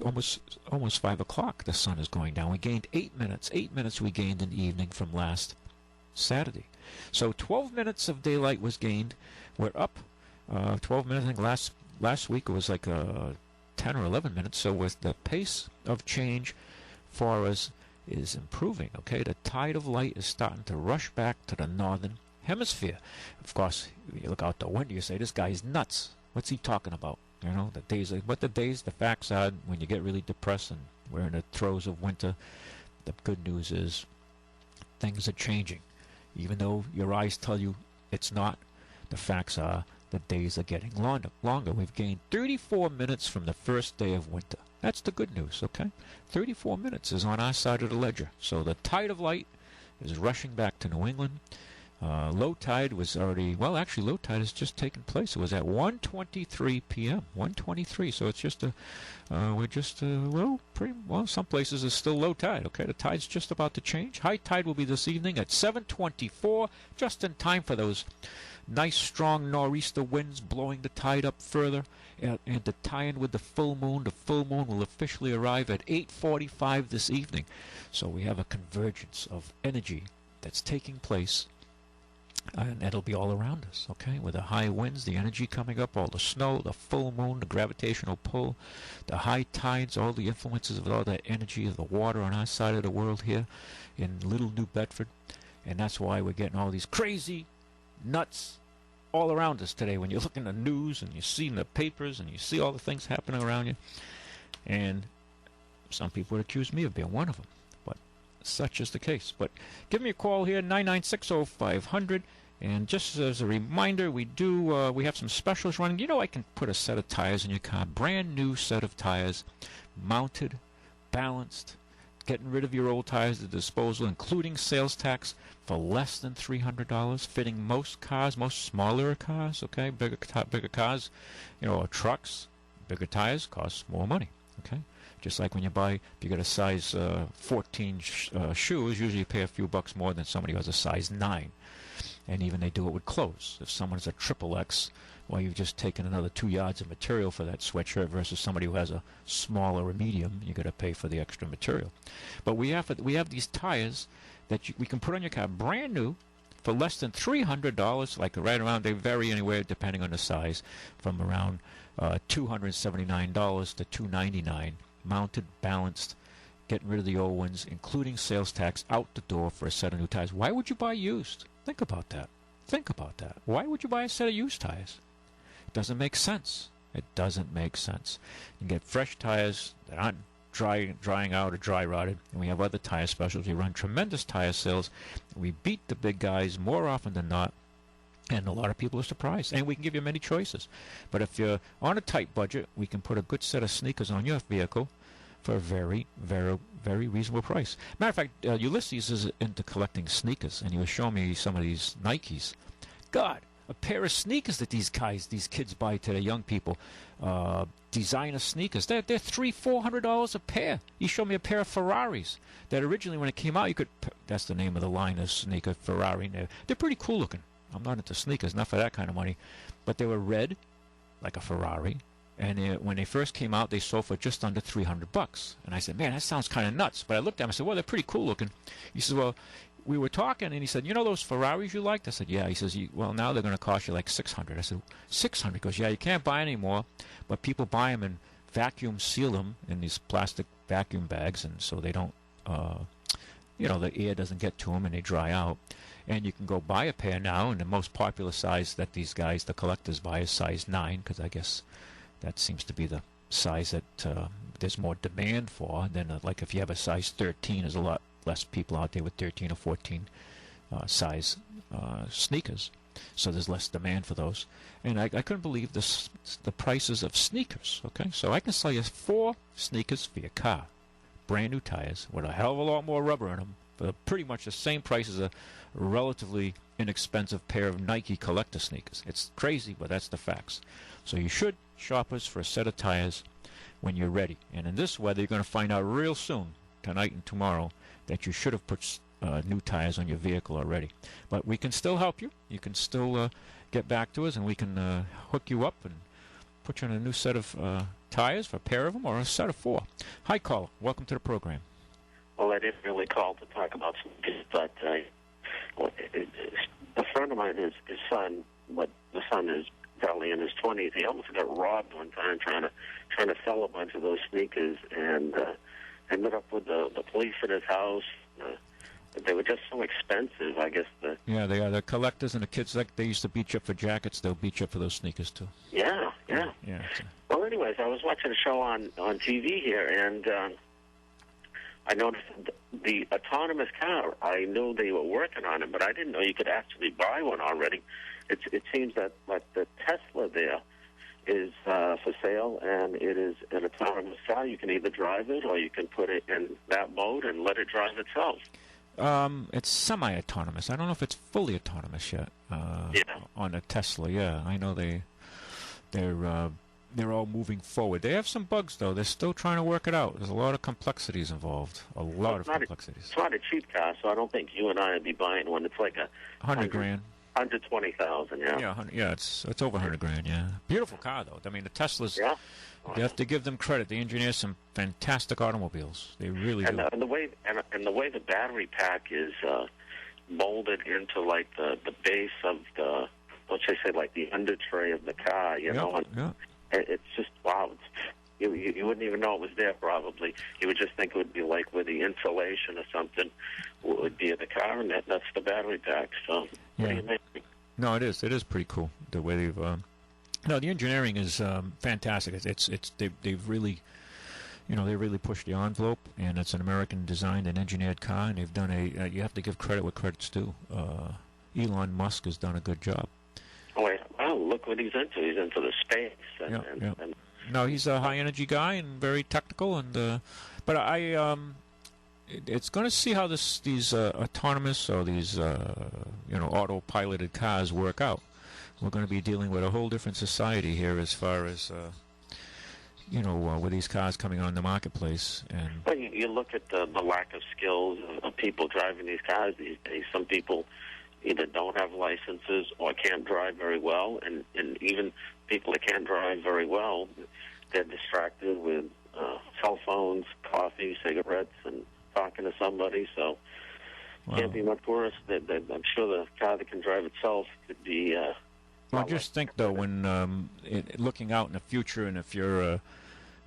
almost 5 o'clock the sun is going down. We gained 8 minutes. 8 minutes we gained in the evening from last Saturday. So 12 minutes of daylight was gained. We're up 12 minutes. I think last week it was like 10 or 11 minutes. So with the pace of change for us is improving. Okay, the tide of light is starting to rush back to the northern hemisphere. Of course, you look out the window, you say, this guy's nuts. What's he talking about? You know, the facts are, when you get really depressed and we're in the throes of winter, the good news is things are changing. Even though your eyes tell you it's not, the facts are the days are getting longer. We've gained 34 minutes from the first day of winter. That's the good news, okay? 34 minutes is on our side of the ledger. So the tide of light is rushing back to New England. Low tide was already, well, actually low tide has just taken place. It was at 1:23 p.m. 1:23. So it's just some places is still low tide. Okay, the tide's just about to change. High tide will be this evening at 7:24, just in time for those nice strong nor'easter winds blowing the tide up further, and to tie in with the full moon. The full moon will officially arrive at 8:45 this evening. So we have a convergence of energy that's taking place. And it'll be all around us, okay? With the high winds, the energy coming up, all the snow, the full moon, the gravitational pull, the high tides, all the influences of all that energy of the water on our side of the world here in little New Bedford. And that's why we're getting all these crazy nuts all around us today. When you look in the news and you see in the papers and you see all the things happening around you. And some people would accuse me of being one of them. Such is the case. But give me a call here, 996-0500. And just as a reminder, we have some specials running. You know, I can put a set of tires in your car, brand new set of tires, mounted, balanced, getting rid of your old tires at disposal, including sales tax, for less than $300, fitting most cars, most smaller cars, okay, bigger cars, you know, trucks, bigger tires cost more money, okay. Just like when you get a size 14 shoes, usually you pay a few bucks more than somebody who has a size 9. And even they do it with clothes. If someone's a XXX, well, you've just taken another 2 yards of material for that sweatshirt versus somebody who has a small or a medium. You got to pay for the extra material. But we have these tires that we can put on your car brand new for less than $300, like right around, they vary anywhere depending on the size, from around $279 to $299. Mounted, balanced, getting rid of the old ones, including sales tax, out the door for a set of new tires. Why would you buy used? Think about that. Think about that. Why would you buy a set of used tires? It doesn't make sense. It doesn't make sense. You can get fresh tires that aren't drying out or dry rotted, and we have other tire specials. We run tremendous tire sales. We beat the big guys more often than not. And a lot of people are surprised. And we can give you many choices. But if you're on a tight budget, we can put a good set of sneakers on your vehicle for a very, very, very reasonable price. Matter of fact, Ulysses is into collecting sneakers, and he was showing me some of these Nikes. God, a pair of sneakers that these kids buy today, young people, designer sneakers. They're $300-400 a pair. He showed me a pair of Ferraris that originally, when it came out, that's the name of the line of sneaker, Ferrari. They're pretty cool looking. I'm not into sneakers, not for that kind of money. But they were red, like a Ferrari. And when they first came out, they sold for just under $300. And I said, man, that sounds kind of nuts. But I looked at them and said, well, they're pretty cool looking. He says, well, we were talking, and he said, you know those Ferraris you liked? I said, yeah. He says, well, now they're going to cost you like $600. I said, $600? He goes, yeah, you can't buy any more. But people buy them and vacuum seal them in these plastic vacuum bags, and so they don't, the air doesn't get to them and they dry out. And you can go buy a pair now, and the most popular size that these guys, the collectors, buy is size 9, because I guess that seems to be the size that there's more demand for than, like, if you have a size 13, there's a lot less people out there with 13 or 14 size sneakers. So there's less demand for those. And I couldn't believe the prices of sneakers, okay? So I can sell you 4 sneakers for your car, brand new tires, with a hell of a lot more rubber in them, for pretty much the same price as a relatively inexpensive pair of Nike collector sneakers. It's crazy, but that's the facts. So you should shop us for a set of tires when you're ready. And in this weather, you're going to find out real soon, tonight and tomorrow, that you should have put new tires on your vehicle already. But we can still help you. You can still get back to us, and we can hook you up and put you on a new set of tires for a pair of them, or a set of 4. Hi, caller. Welcome to the program. Well, I didn't really call to talk about sneakers, but a friend of mine, his son, the son is probably in his 20s. He almost got robbed one time trying to sell a bunch of those sneakers, and ended up with the police at his house. They were just so expensive, I guess. Yeah, they are. They're collectors, and the kids, like they used to beat you up for jackets, they'll beat you up for those sneakers too. Yeah. Yeah. Well, anyways, I was watching a show on TV here, and I noticed the autonomous car. I knew they were working on it, but I didn't know you could actually buy one already. It seems that like the Tesla there is for sale, and it is an autonomous car. You can either drive it or you can put it in that mode and let it drive itself. It's semi-autonomous. I don't know if it's fully autonomous yet. On a Tesla, yeah. I know they're all moving forward. They have some bugs, though. They're still trying to work it out. There's a lot of complexities involved. A lot of complexities. It's not a cheap car, so I don't think you and I would be buying one. It's like $100,000. $120,000, yeah. Yeah, it's over $100,000, yeah. Beautiful car, though. I mean, the Teslas. Yeah. You have to give them credit. They engineer some fantastic automobiles. They really do. And the way the battery pack is molded into like the base of the, let's just say like the under tray of the car, you know. Yeah. It's just wow. You wouldn't even know it was there. Probably you would just think it would be like where the insulation or something would be in the car, and that's the battery pack. So what do you think? No, it is. It is pretty cool the way they've. No, the engineering is fantastic. They've really, they really pushed the envelope, and it's an American designed and engineered car, and they've done you have to give credit where credit's due. Elon Musk has done a good job. Well, look what he's into. He's into the space. No, he's a high energy guy and very technical, and but it's going to see how these autonomous or these auto-piloted cars work out. We're going to be dealing with a whole different society here as far as with these cars coming on the marketplace. And well, you look at the lack of skills of people driving these cars these days. Some people either don't have licenses or can't drive very well, and even people that can't drive very well, they're distracted with cell phones, coffee, cigarettes, and talking to somebody. So can't be much worse. I'm sure the car that can drive itself could be. Well, just think though, when looking out in the future, and if you're,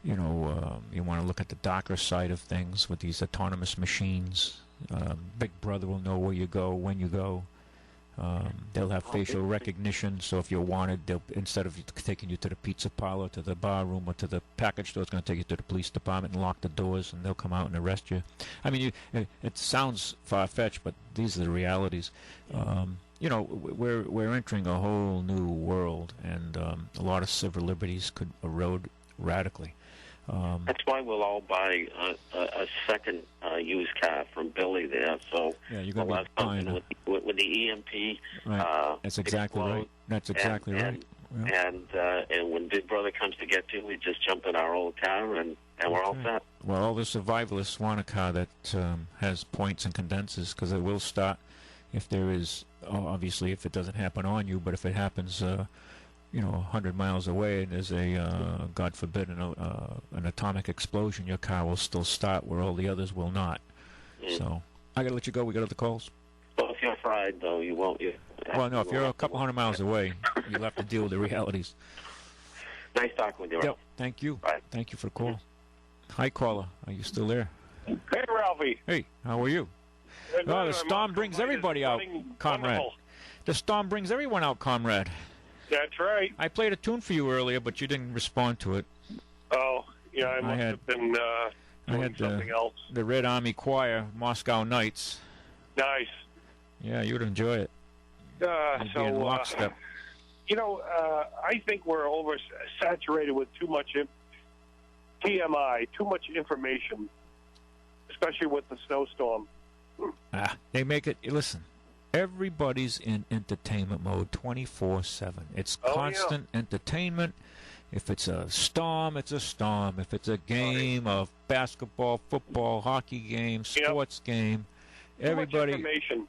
you want to look at the darker side of things with these autonomous machines, Big Brother will know where you go, when you go. They'll have facial recognition, so if you're wanted, they'll, instead of taking you to the pizza parlor, to the bar room, or to the package store, it's going to take you to the police department and lock the doors, and they'll come out and arrest you. I mean, it sounds far-fetched, but these are the realities. We're entering a whole new world, and a lot of civil liberties could erode radically. That's why we'll all buy a second used car from Billy there. So yeah, you're going to be buying with the EMP. Right. That's exactly right. That's exactly right. And when Big Brother comes to get you, we just jump in our old car and we're all set. Well, all the survivalists want a car that has points and condenses, because it will start if there is, obviously, if it doesn't happen on you, but if it happens 100 miles away and there's a, God forbid, an atomic explosion, your car will still start where all the others will not. So I got to let you go. We got other calls. Well, if you're fried, though, you won't. Well, no, if you're a couple hundred miles away, you'll have to deal with the realities. Nice talking with you, Ralph. Yep, thank you. Bye. Thank you for the call. Hi, caller. Are you still there? Hey, Ralphie. Hey, how are you? Oh, the storm brings everybody out, comrade. The storm brings everyone out, comrade. That's right. I played a tune for you earlier, but you didn't respond to it. Oh, yeah, I must have been doing something else. The Red Army Choir, Moscow Nights. Nice. Yeah, you'd enjoy it. In lockstep. I think we're oversaturated with too much TMI, too much information, especially with the snowstorm. They make it, listen, everybody's in entertainment mode 24/7. It's constant entertainment. If it's a storm, it's a storm. If it's a game of basketball, football, hockey game, sports game, everybody. Too much information.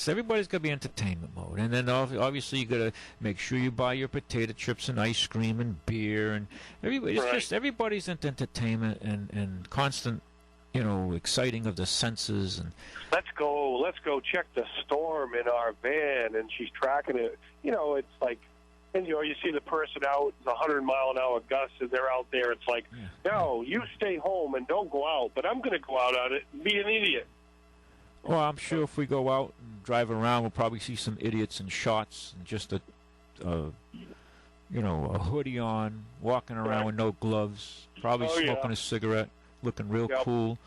Everybody's got to be entertainment mode, and then obviously you got to make sure you buy your potato chips and ice cream and beer, and everybody's into entertainment and constant, exciting of the senses. And let's go check the storm in our van, and she's tracking it. It's like, and you see the person out, the 100-mile-an-hour gusts, and they're out there. It's like, no, you stay home and don't go out, but I'm going to go out on it and be an idiot. Well, I'm sure if we go out and drive around, we'll probably see some idiots in shorts and just a hoodie on, walking around with no gloves, probably smoking a cigarette, looking real cool.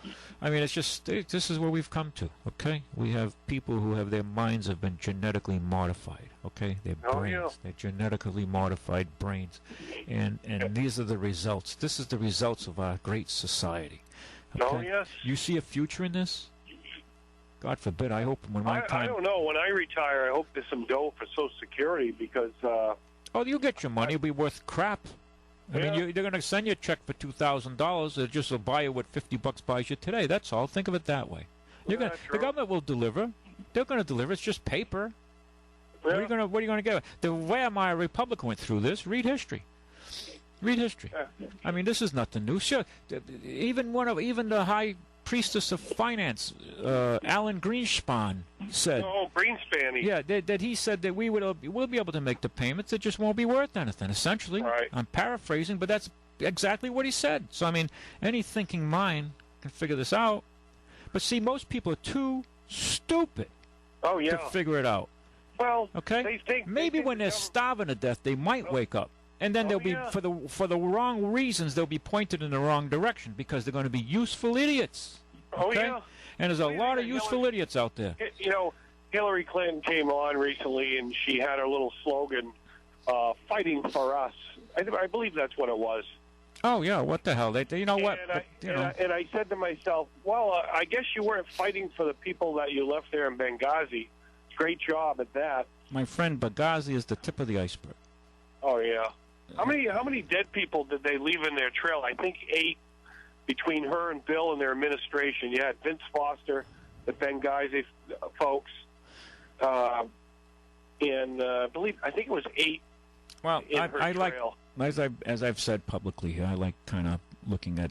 I mean, it's just, this is where we've come to, okay? We have people who have their minds have been genetically modified, okay? Their brains, their genetically modified brains. And these are the results. This is the results of our great society. Okay? Oh, yes. You see a future in this? God forbid. I hope when my time... I don't know. When I retire, I hope there's some dough for Social Security because... oh, you'll get your money. It'll be worth crap. I mean, they're going to send you a check for $2,000. They'll just buy you what $50 buys you today. That's all. Think of it that way. The government will deliver. They're going to deliver. It's just paper. What are you going to get? The way my Republican went through this, read history. Read history. I mean, this is nothing new. Sure, even the high priestess of finance, Alan Greenspan, said. Oh, Greenspan. Yeah, that he said that we'll be able to make the payments. It just won't be worth anything. Essentially, I'm paraphrasing, but that's exactly what he said. So I mean, any thinking mind can figure this out. But see, most people are too stupid to figure it out. Well, okay. Maybe when they're starving to death, they might wake up. And then they'll be for the wrong reasons. They'll be pointed in the wrong direction because they're going to be useful idiots. Okay? And there's a lot of useful idiots out there. Hillary Clinton came on recently, and she had her little slogan, "Fighting for us." I believe that's what it was. Oh yeah, what the hell? You know what? And I said to myself, well, I guess you weren't fighting for the people that you left there in Benghazi. Great job at that. My friend, Benghazi is the tip of the iceberg. Oh yeah. How many dead people did they leave in their trail? I think 8 between her and Bill and their administration. You had Vince Foster, the Benghazi folks, and I think it was 8. Well, I like, as I've said publicly, I like kind of looking at,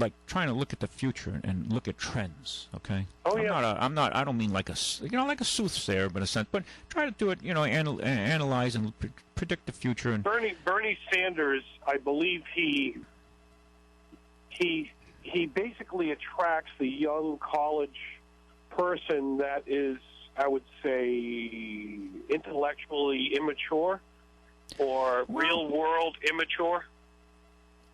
like trying to look at the future and look at trends. Okay. I don't mean like a soothsayer, but a sense, but try to do it. Analyze and predict the future. And Bernie Sanders, I believe he basically attracts the young college person that is, I would say, intellectually immature or real world immature.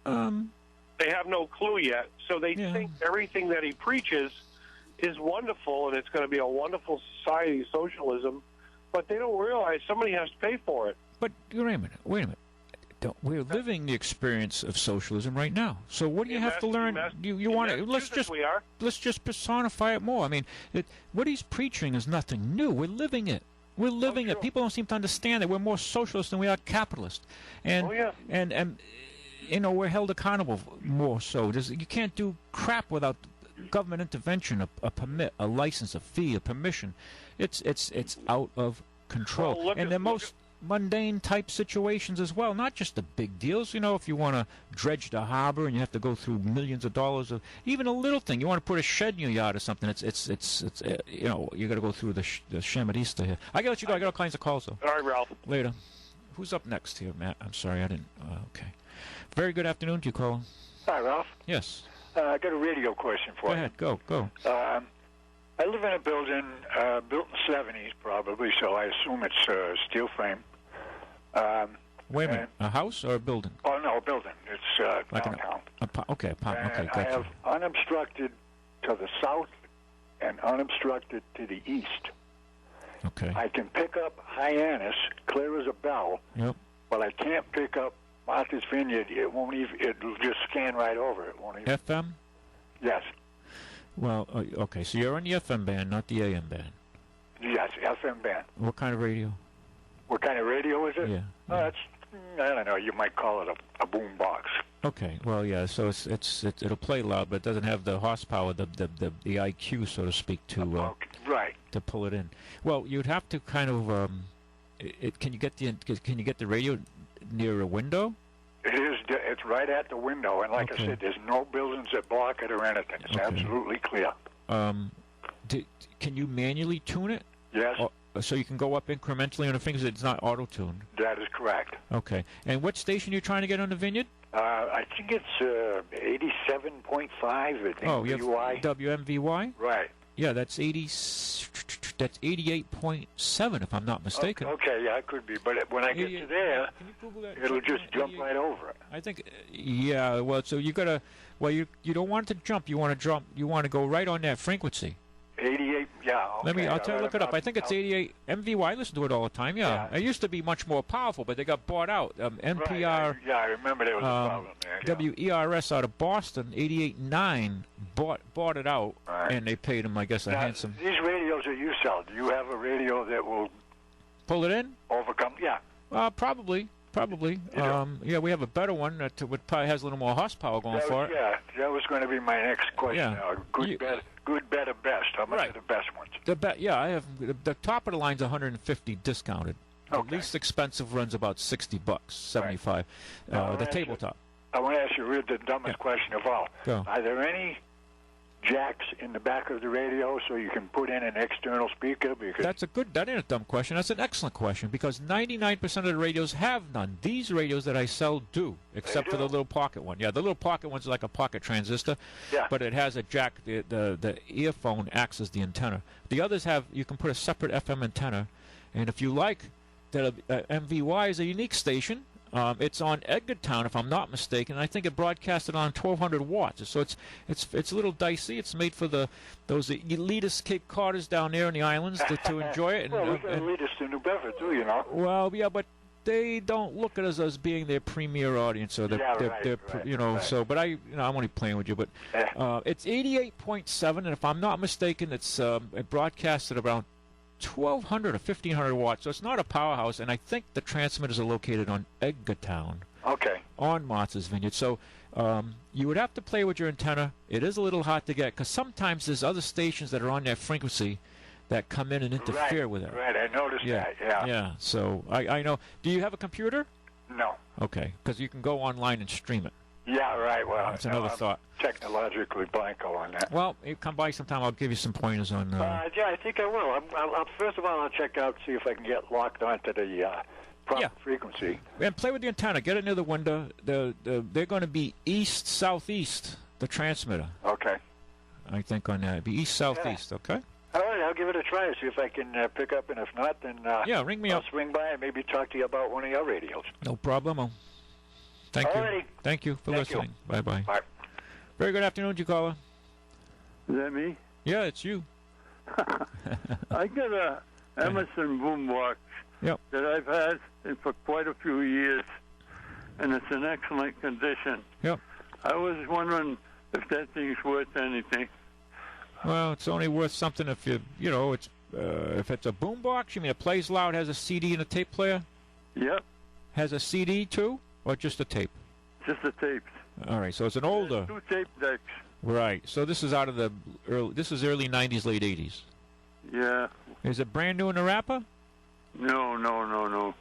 They have no clue yet, so they think everything that he preaches is wonderful and it's going to be a wonderful society, socialism, but they don't realize somebody has to pay for it. But wait a minute. We're living the experience of socialism right now. So what do you have to learn? You want to let's just personify it more. I mean, what he's preaching is nothing new. We're living it. We're living it. People don't seem to understand that we're more socialist than we are capitalist, and we're held accountable more so. You can't do crap without government intervention, a permit, a license, a fee, a permission. It's out of control. And the most mundane type situations as well, not just the big deals. If you want to dredge the harbor and you have to go through millions of dollars of even a little thing, you want to put a shed in your yard or something. It's you got to go through the shamadista here. I gotta let you go. I got all kinds of calls though. All right, Ralph. Later. Who's up next here, Matt? I'm sorry, I didn't. Okay. Very good afternoon to you, Colin. Hi, Ralph. Yes. I got a radio question for you. Go ahead. Go. I live in a building built in the 70s, probably, so I assume it's steel frame. Wait a minute. A house or a building? Oh, no, a building. It's like downtown. Okay, gotcha. I have unobstructed to the south and unobstructed to the east. Okay. I can pick up Hyannis clear as a bell, but I can't pick up Martha's Vineyard. It'll just scan right over. It won't even. FM? Yes. Well, okay, so you're on the FM band, not the AM band. Yes, FM band. What kind of radio? What kind of radio is it? Yeah. It's, I don't know. You might call it a boom box. Okay. Well, yeah. So it'll play loud, but it doesn't have the horsepower, the IQ, so to speak, to to pull it in. Well, you'd have to kind of. Can you get the radio near a window? It is. It's right at the window, and like I said, there's no buildings that block it or anything. It's absolutely clear. Can you manually tune it? Yes. So you can go up incrementally on the fingers. It's not auto-tuned. That is correct. Okay. And what station are you trying to get on the Vineyard? I think it's 87.5. I think. Oh, you have WMVY? Right. Yeah, that's 80. That's 88.7, if I'm not mistaken. Okay, yeah, it could be. But when I get to there, it'll just jump right over it. I think, yeah. Well, so you gotta. Well, you don't want it to jump. You want to jump. You want to go right on that frequency. 88, yeah. Okay. I'll tell you, look it up. I think it's 88 MVY. I listen to it all the time. Yeah. It used to be much more powerful, but they got bought out. NPR. Right. Yeah, I remember there was a problem there. Yeah. WERS out of Boston, 88.9, bought it out, and they paid them, I guess, a handsome. These radios that you sell, do you have a radio that will pull it in? Overcome? Yeah. Probably. Yeah, we have a better one that probably has a little more horsepower going for it. Yeah, that was going to be my next question. Yeah. Good, better, best. How much are the best ones? I have the top of the line's 150 discounted. The least expensive runs about $60, 75. The tabletop. I want to ask you the dumbest question of all. Go. Are there any jacks in the back of the radio so you can put in an external speaker? Because that ain't a dumb question. That's an excellent question, because 99% of the radios have none. These radios that I sell do, except for the little pocket one. Yeah, the little pocket one's like a pocket transistor, but it has a jack. The earphone acts as the antenna. The others you can put a separate FM antenna, and if you like, MVY is a unique station. It's on Edgartown, if I'm not mistaken. I think it broadcasted on 1,200 watts. So it's a little dicey. It's made for those elitist Cape Coders down there in the islands to enjoy it. Well, we've got elitists in New Bedford too, you know. Well, yeah, but they don't look at us as being their premier audience, or So, but I'm only playing with you. But it's 88.7, and if I'm not mistaken, it's it broadcasted around 1,200 or 1,500 watts, so it's not a powerhouse, and I think the transmitters are located on Edgartown. Okay. On Martha's Vineyard. So you would have to play with your antenna. It is a little hard to get, because sometimes there's other stations that are on that frequency that come in and interfere with it. Right, I noticed that, yeah. Yeah, so I know. Do you have a computer? No. Okay, because you can go online and stream it. Yeah, right. Well, that's another thought. Technologically blanco on that. Well, you come by sometime. I'll give you some pointers on. Yeah, I think I will. First of all, I'll check out, see if I can get locked onto the proper frequency. And play with the antenna. Get it near the window. They're going to be east-southeast. The transmitter. Okay. I think on that. It'd be east-southeast. Okay. All right, I'll give it a try and see if I can pick up, and if not, then ring me I'll up. Swing by and maybe talk to you about one of your radios. No problemo. Thank you. Thank you for listening. Bye-bye. Bye. Very good afternoon, you caller. Is that me? Yeah, it's you. I got a Emerson boombox that I've had for quite a few years, and it's in excellent condition. Yep. I was wondering if that thing's worth anything. Well, it's only worth something if it's if it's a boombox. You mean it plays loud, has a CD and a tape player? Yep. Has a CD too, or just a tape? Just a tape. All right, so it's an older. 2 tape decks. Right. So this is out of the early 90s, late 80s. Yeah. Is it brand new in the wrapper? No.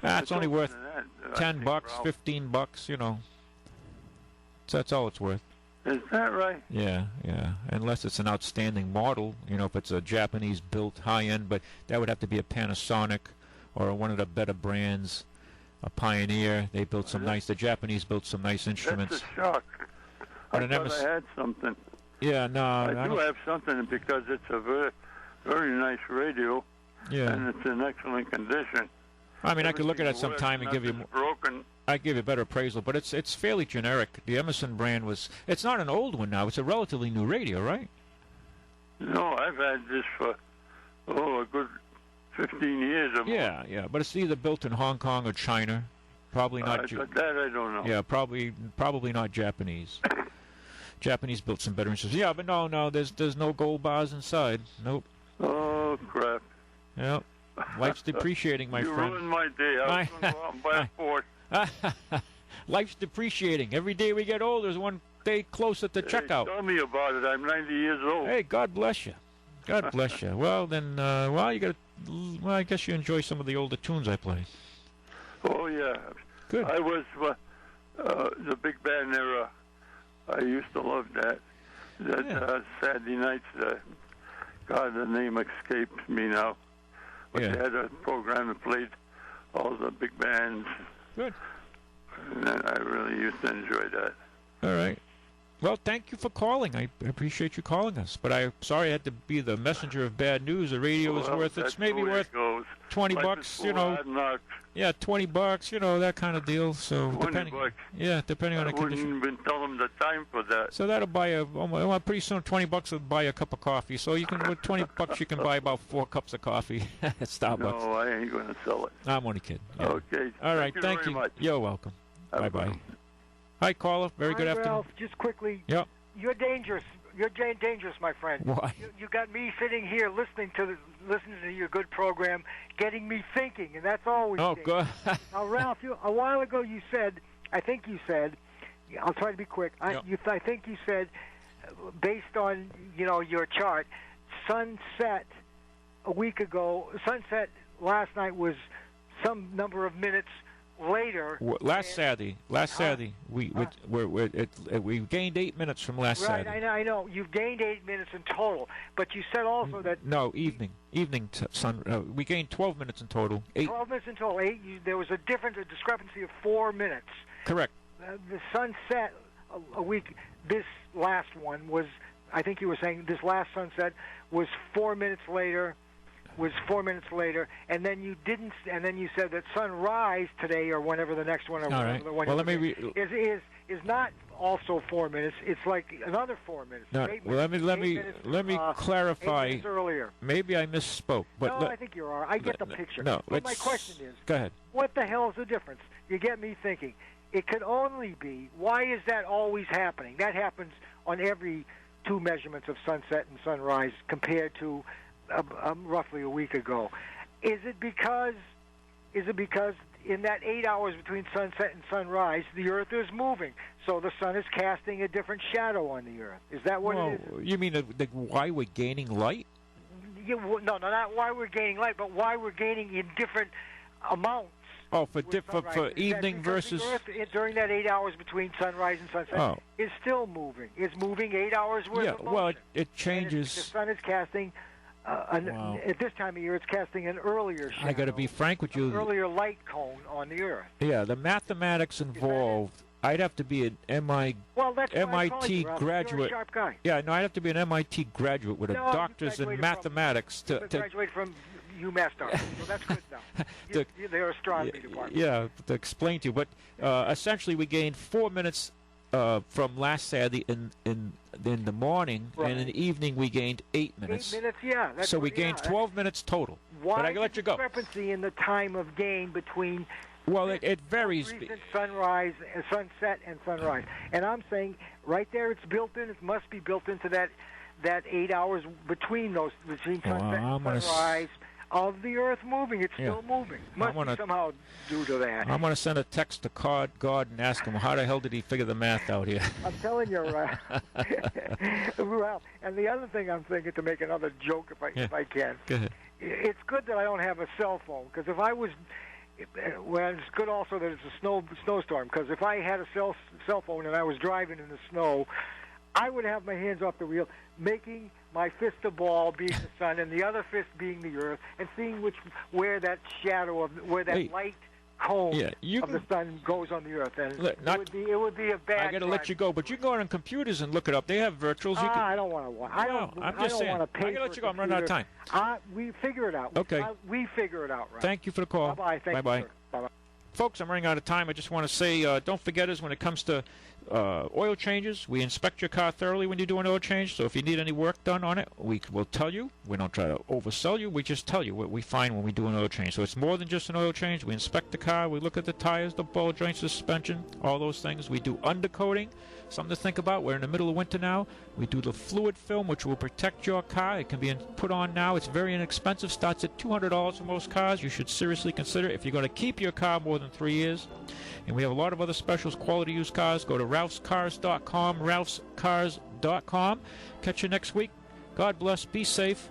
It's only worth $10, $15, you know. So that's all it's worth. Is that right? Yeah. Unless it's an outstanding model, if it's a Japanese-built high-end, but that would have to be a Panasonic or one of the better brands, a Pioneer. They built some the Japanese built some nice instruments. That's a shock. I thought I had something. Yeah, no. I do have something because it's a very, very nice radio. Yeah. And it's in excellent condition. I mean, I could look at it sometime and give you broken. I'd give you a better appraisal, but it's fairly generic. The Emerson brand it's not an old one now. It's a relatively new radio, right? No, I've had this for a good 15 years or more. Yeah, but it's either built in Hong Kong or China. Probably not. That I don't know. Yeah, probably not Japanese. Japanese built some better instruments. Yeah, but no, there's no gold bars inside. Nope. Oh crap. Yep. Life's depreciating, my friend. You ruined my day. I was going to go out and buy a Ford. Life's depreciating. Every day we get older is one day closer to checkout. Tell me about it. I'm 90 years old. Hey, God bless you. God bless you. Well, then, you got. Well, I guess you enjoy some of the older tunes I play. Oh yeah. Good. I was the big band era. I used to love that. Saturday nights. God, the name escapes me now. But they had a program that played all the big bands. Good. And I really used to enjoy that. All right. Well, thank you for calling. I appreciate you calling us. But I'm sorry I had to be the messenger of bad news. The radio is worth, it's maybe worth $20, you know. Yeah, $20, you know, that kind of deal. So depending on the condition. I wouldn't even tell them the time for that. So that'll buy pretty soon $20 will buy a cup of coffee. So you can with $20 you can buy about 4 cups of coffee at Starbucks. No, I ain't going to sell it. I'm only kidding. Yeah. Okay. All right. Thank you. Very much. You're welcome. Bye-bye. Hi, caller. Very good afternoon. Ralph, just quickly. Yep. You're dangerous. You're dangerous, my friend. Why? You got me sitting here listening to your good program, getting me thinking, and that's always. Oh, good. Now, Ralph, a while ago you said, I think you said, I'll try to be quick. I think you said, based on your chart, sunset a week ago. Sunset last night was some number of minutes later. Last Saturday, we gained 8 minutes from last Saturday. Right, I know. You've gained 8 minutes in total, but you said also that we gained 12 minutes in total. 12 minutes in total. There was a discrepancy of 4 minutes. Correct. The sunset a week. This last one was. I think you were saying this last sunset was 4 minutes later. And then you didn't. And then you said that sunrise today, or whenever the next one, or all right. the one well, let me is not also 4 minutes. It's like another 4 minutes. No, well, let me clarify. 8 minutes earlier. Maybe I misspoke. But no, I think you are. I get the picture. No, but my question is. Go ahead. What the hell is the difference? You get me thinking. It could only be. Why is that always happening? That happens on every 2 measurements of sunset and sunrise compared to. Roughly a week ago. Is it because in that 8 hours between sunset and sunrise, the Earth is moving, so the sun is casting a different shadow on the Earth? Is that what it is? You mean why we're gaining light? No, not why we're gaining light, but why we're gaining in different amounts. Oh, for evening versus... The Earth, during that 8 hours between sunrise and sunset, is still moving. It's moving 8 hours worth of motion. Well, it changes... The sun is casting... At this time of year, it's casting an earlier shadow. I got to be frank with you. An earlier light cone on the Earth. Yeah, the mathematics involved. I'd have to be an MIT graduate. You're a sharp guy. Yeah, no, I'd have to be an MIT graduate with a doctor's in mathematics to graduate from UMass Dartmouth. So that's good now. They're astronomy department. Yeah, to explain to you, but essentially we gained 4 minutes. From last Saturday in the morning, and in the evening we gained 8 minutes. 8 minutes, yeah. So we gained 12 minutes total. Why but I can let you go. Discrepancy in the time of gain between? Well, it varies. Sunrise, sunset, and sunrise. And I'm saying right there, it's built in. It must be built into that 8 hours between sunset and sunrise. Of the Earth moving, it's still moving. Must be somehow due to that. I'm going to send a text to God and ask him, how the hell did he figure the math out here? I'm telling you, Ralph. And the other thing I'm thinking, to make another joke, if I can. Go ahead. It's good that I don't have a cell phone, because if I was, well, it's good also that it's a snowstorm, because if I had a cell phone and I was driving in the snow, I would have my hands off the wheel, making my fist a ball being the sun and the other fist being the Earth, and seeing where that shadow of light cone of the sun goes on the Earth. And it would be a bad. I got to let you go, but you can go on computers and look it up. They have virtuals. I don't want to. I'm just saying. I got to let you go. I'm running out of time. We figure it out. Okay. We figure it out. Right. Thank you for the call. Bye bye. Bye. Folks, I'm running out of time. I just want to say, don't forget us when it comes to oil changes. We inspect your car thoroughly when you do an oil change, so if you need any work done on it, we will tell you. We don't try to oversell you. We just tell you what we find when we do an oil change. So it's more than just an oil change. We inspect the car. We look at the tires, the ball joints, the suspension, all those things. We do undercoating, something to think about. We're in the middle of winter now. We do the fluid film, which will protect your car. It can be put on now. It's very inexpensive. Starts at $200 for most cars. You should seriously consider it if you're going to keep your car more than 3 years. And we have a lot of other specials, quality used cars. Go to ralphscars.com, ralphscars.com. Catch you next week. God bless. Be safe.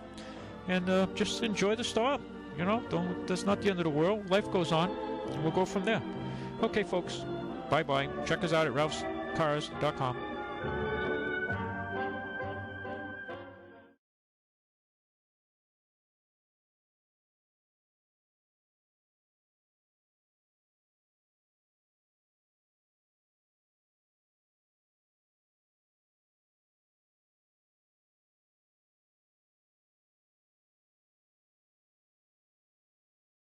And just enjoy the storm. You know, that's not the end of the world. Life goes on. And we'll go from there. Okay, folks. Bye-bye. Check us out at ralphscars.com.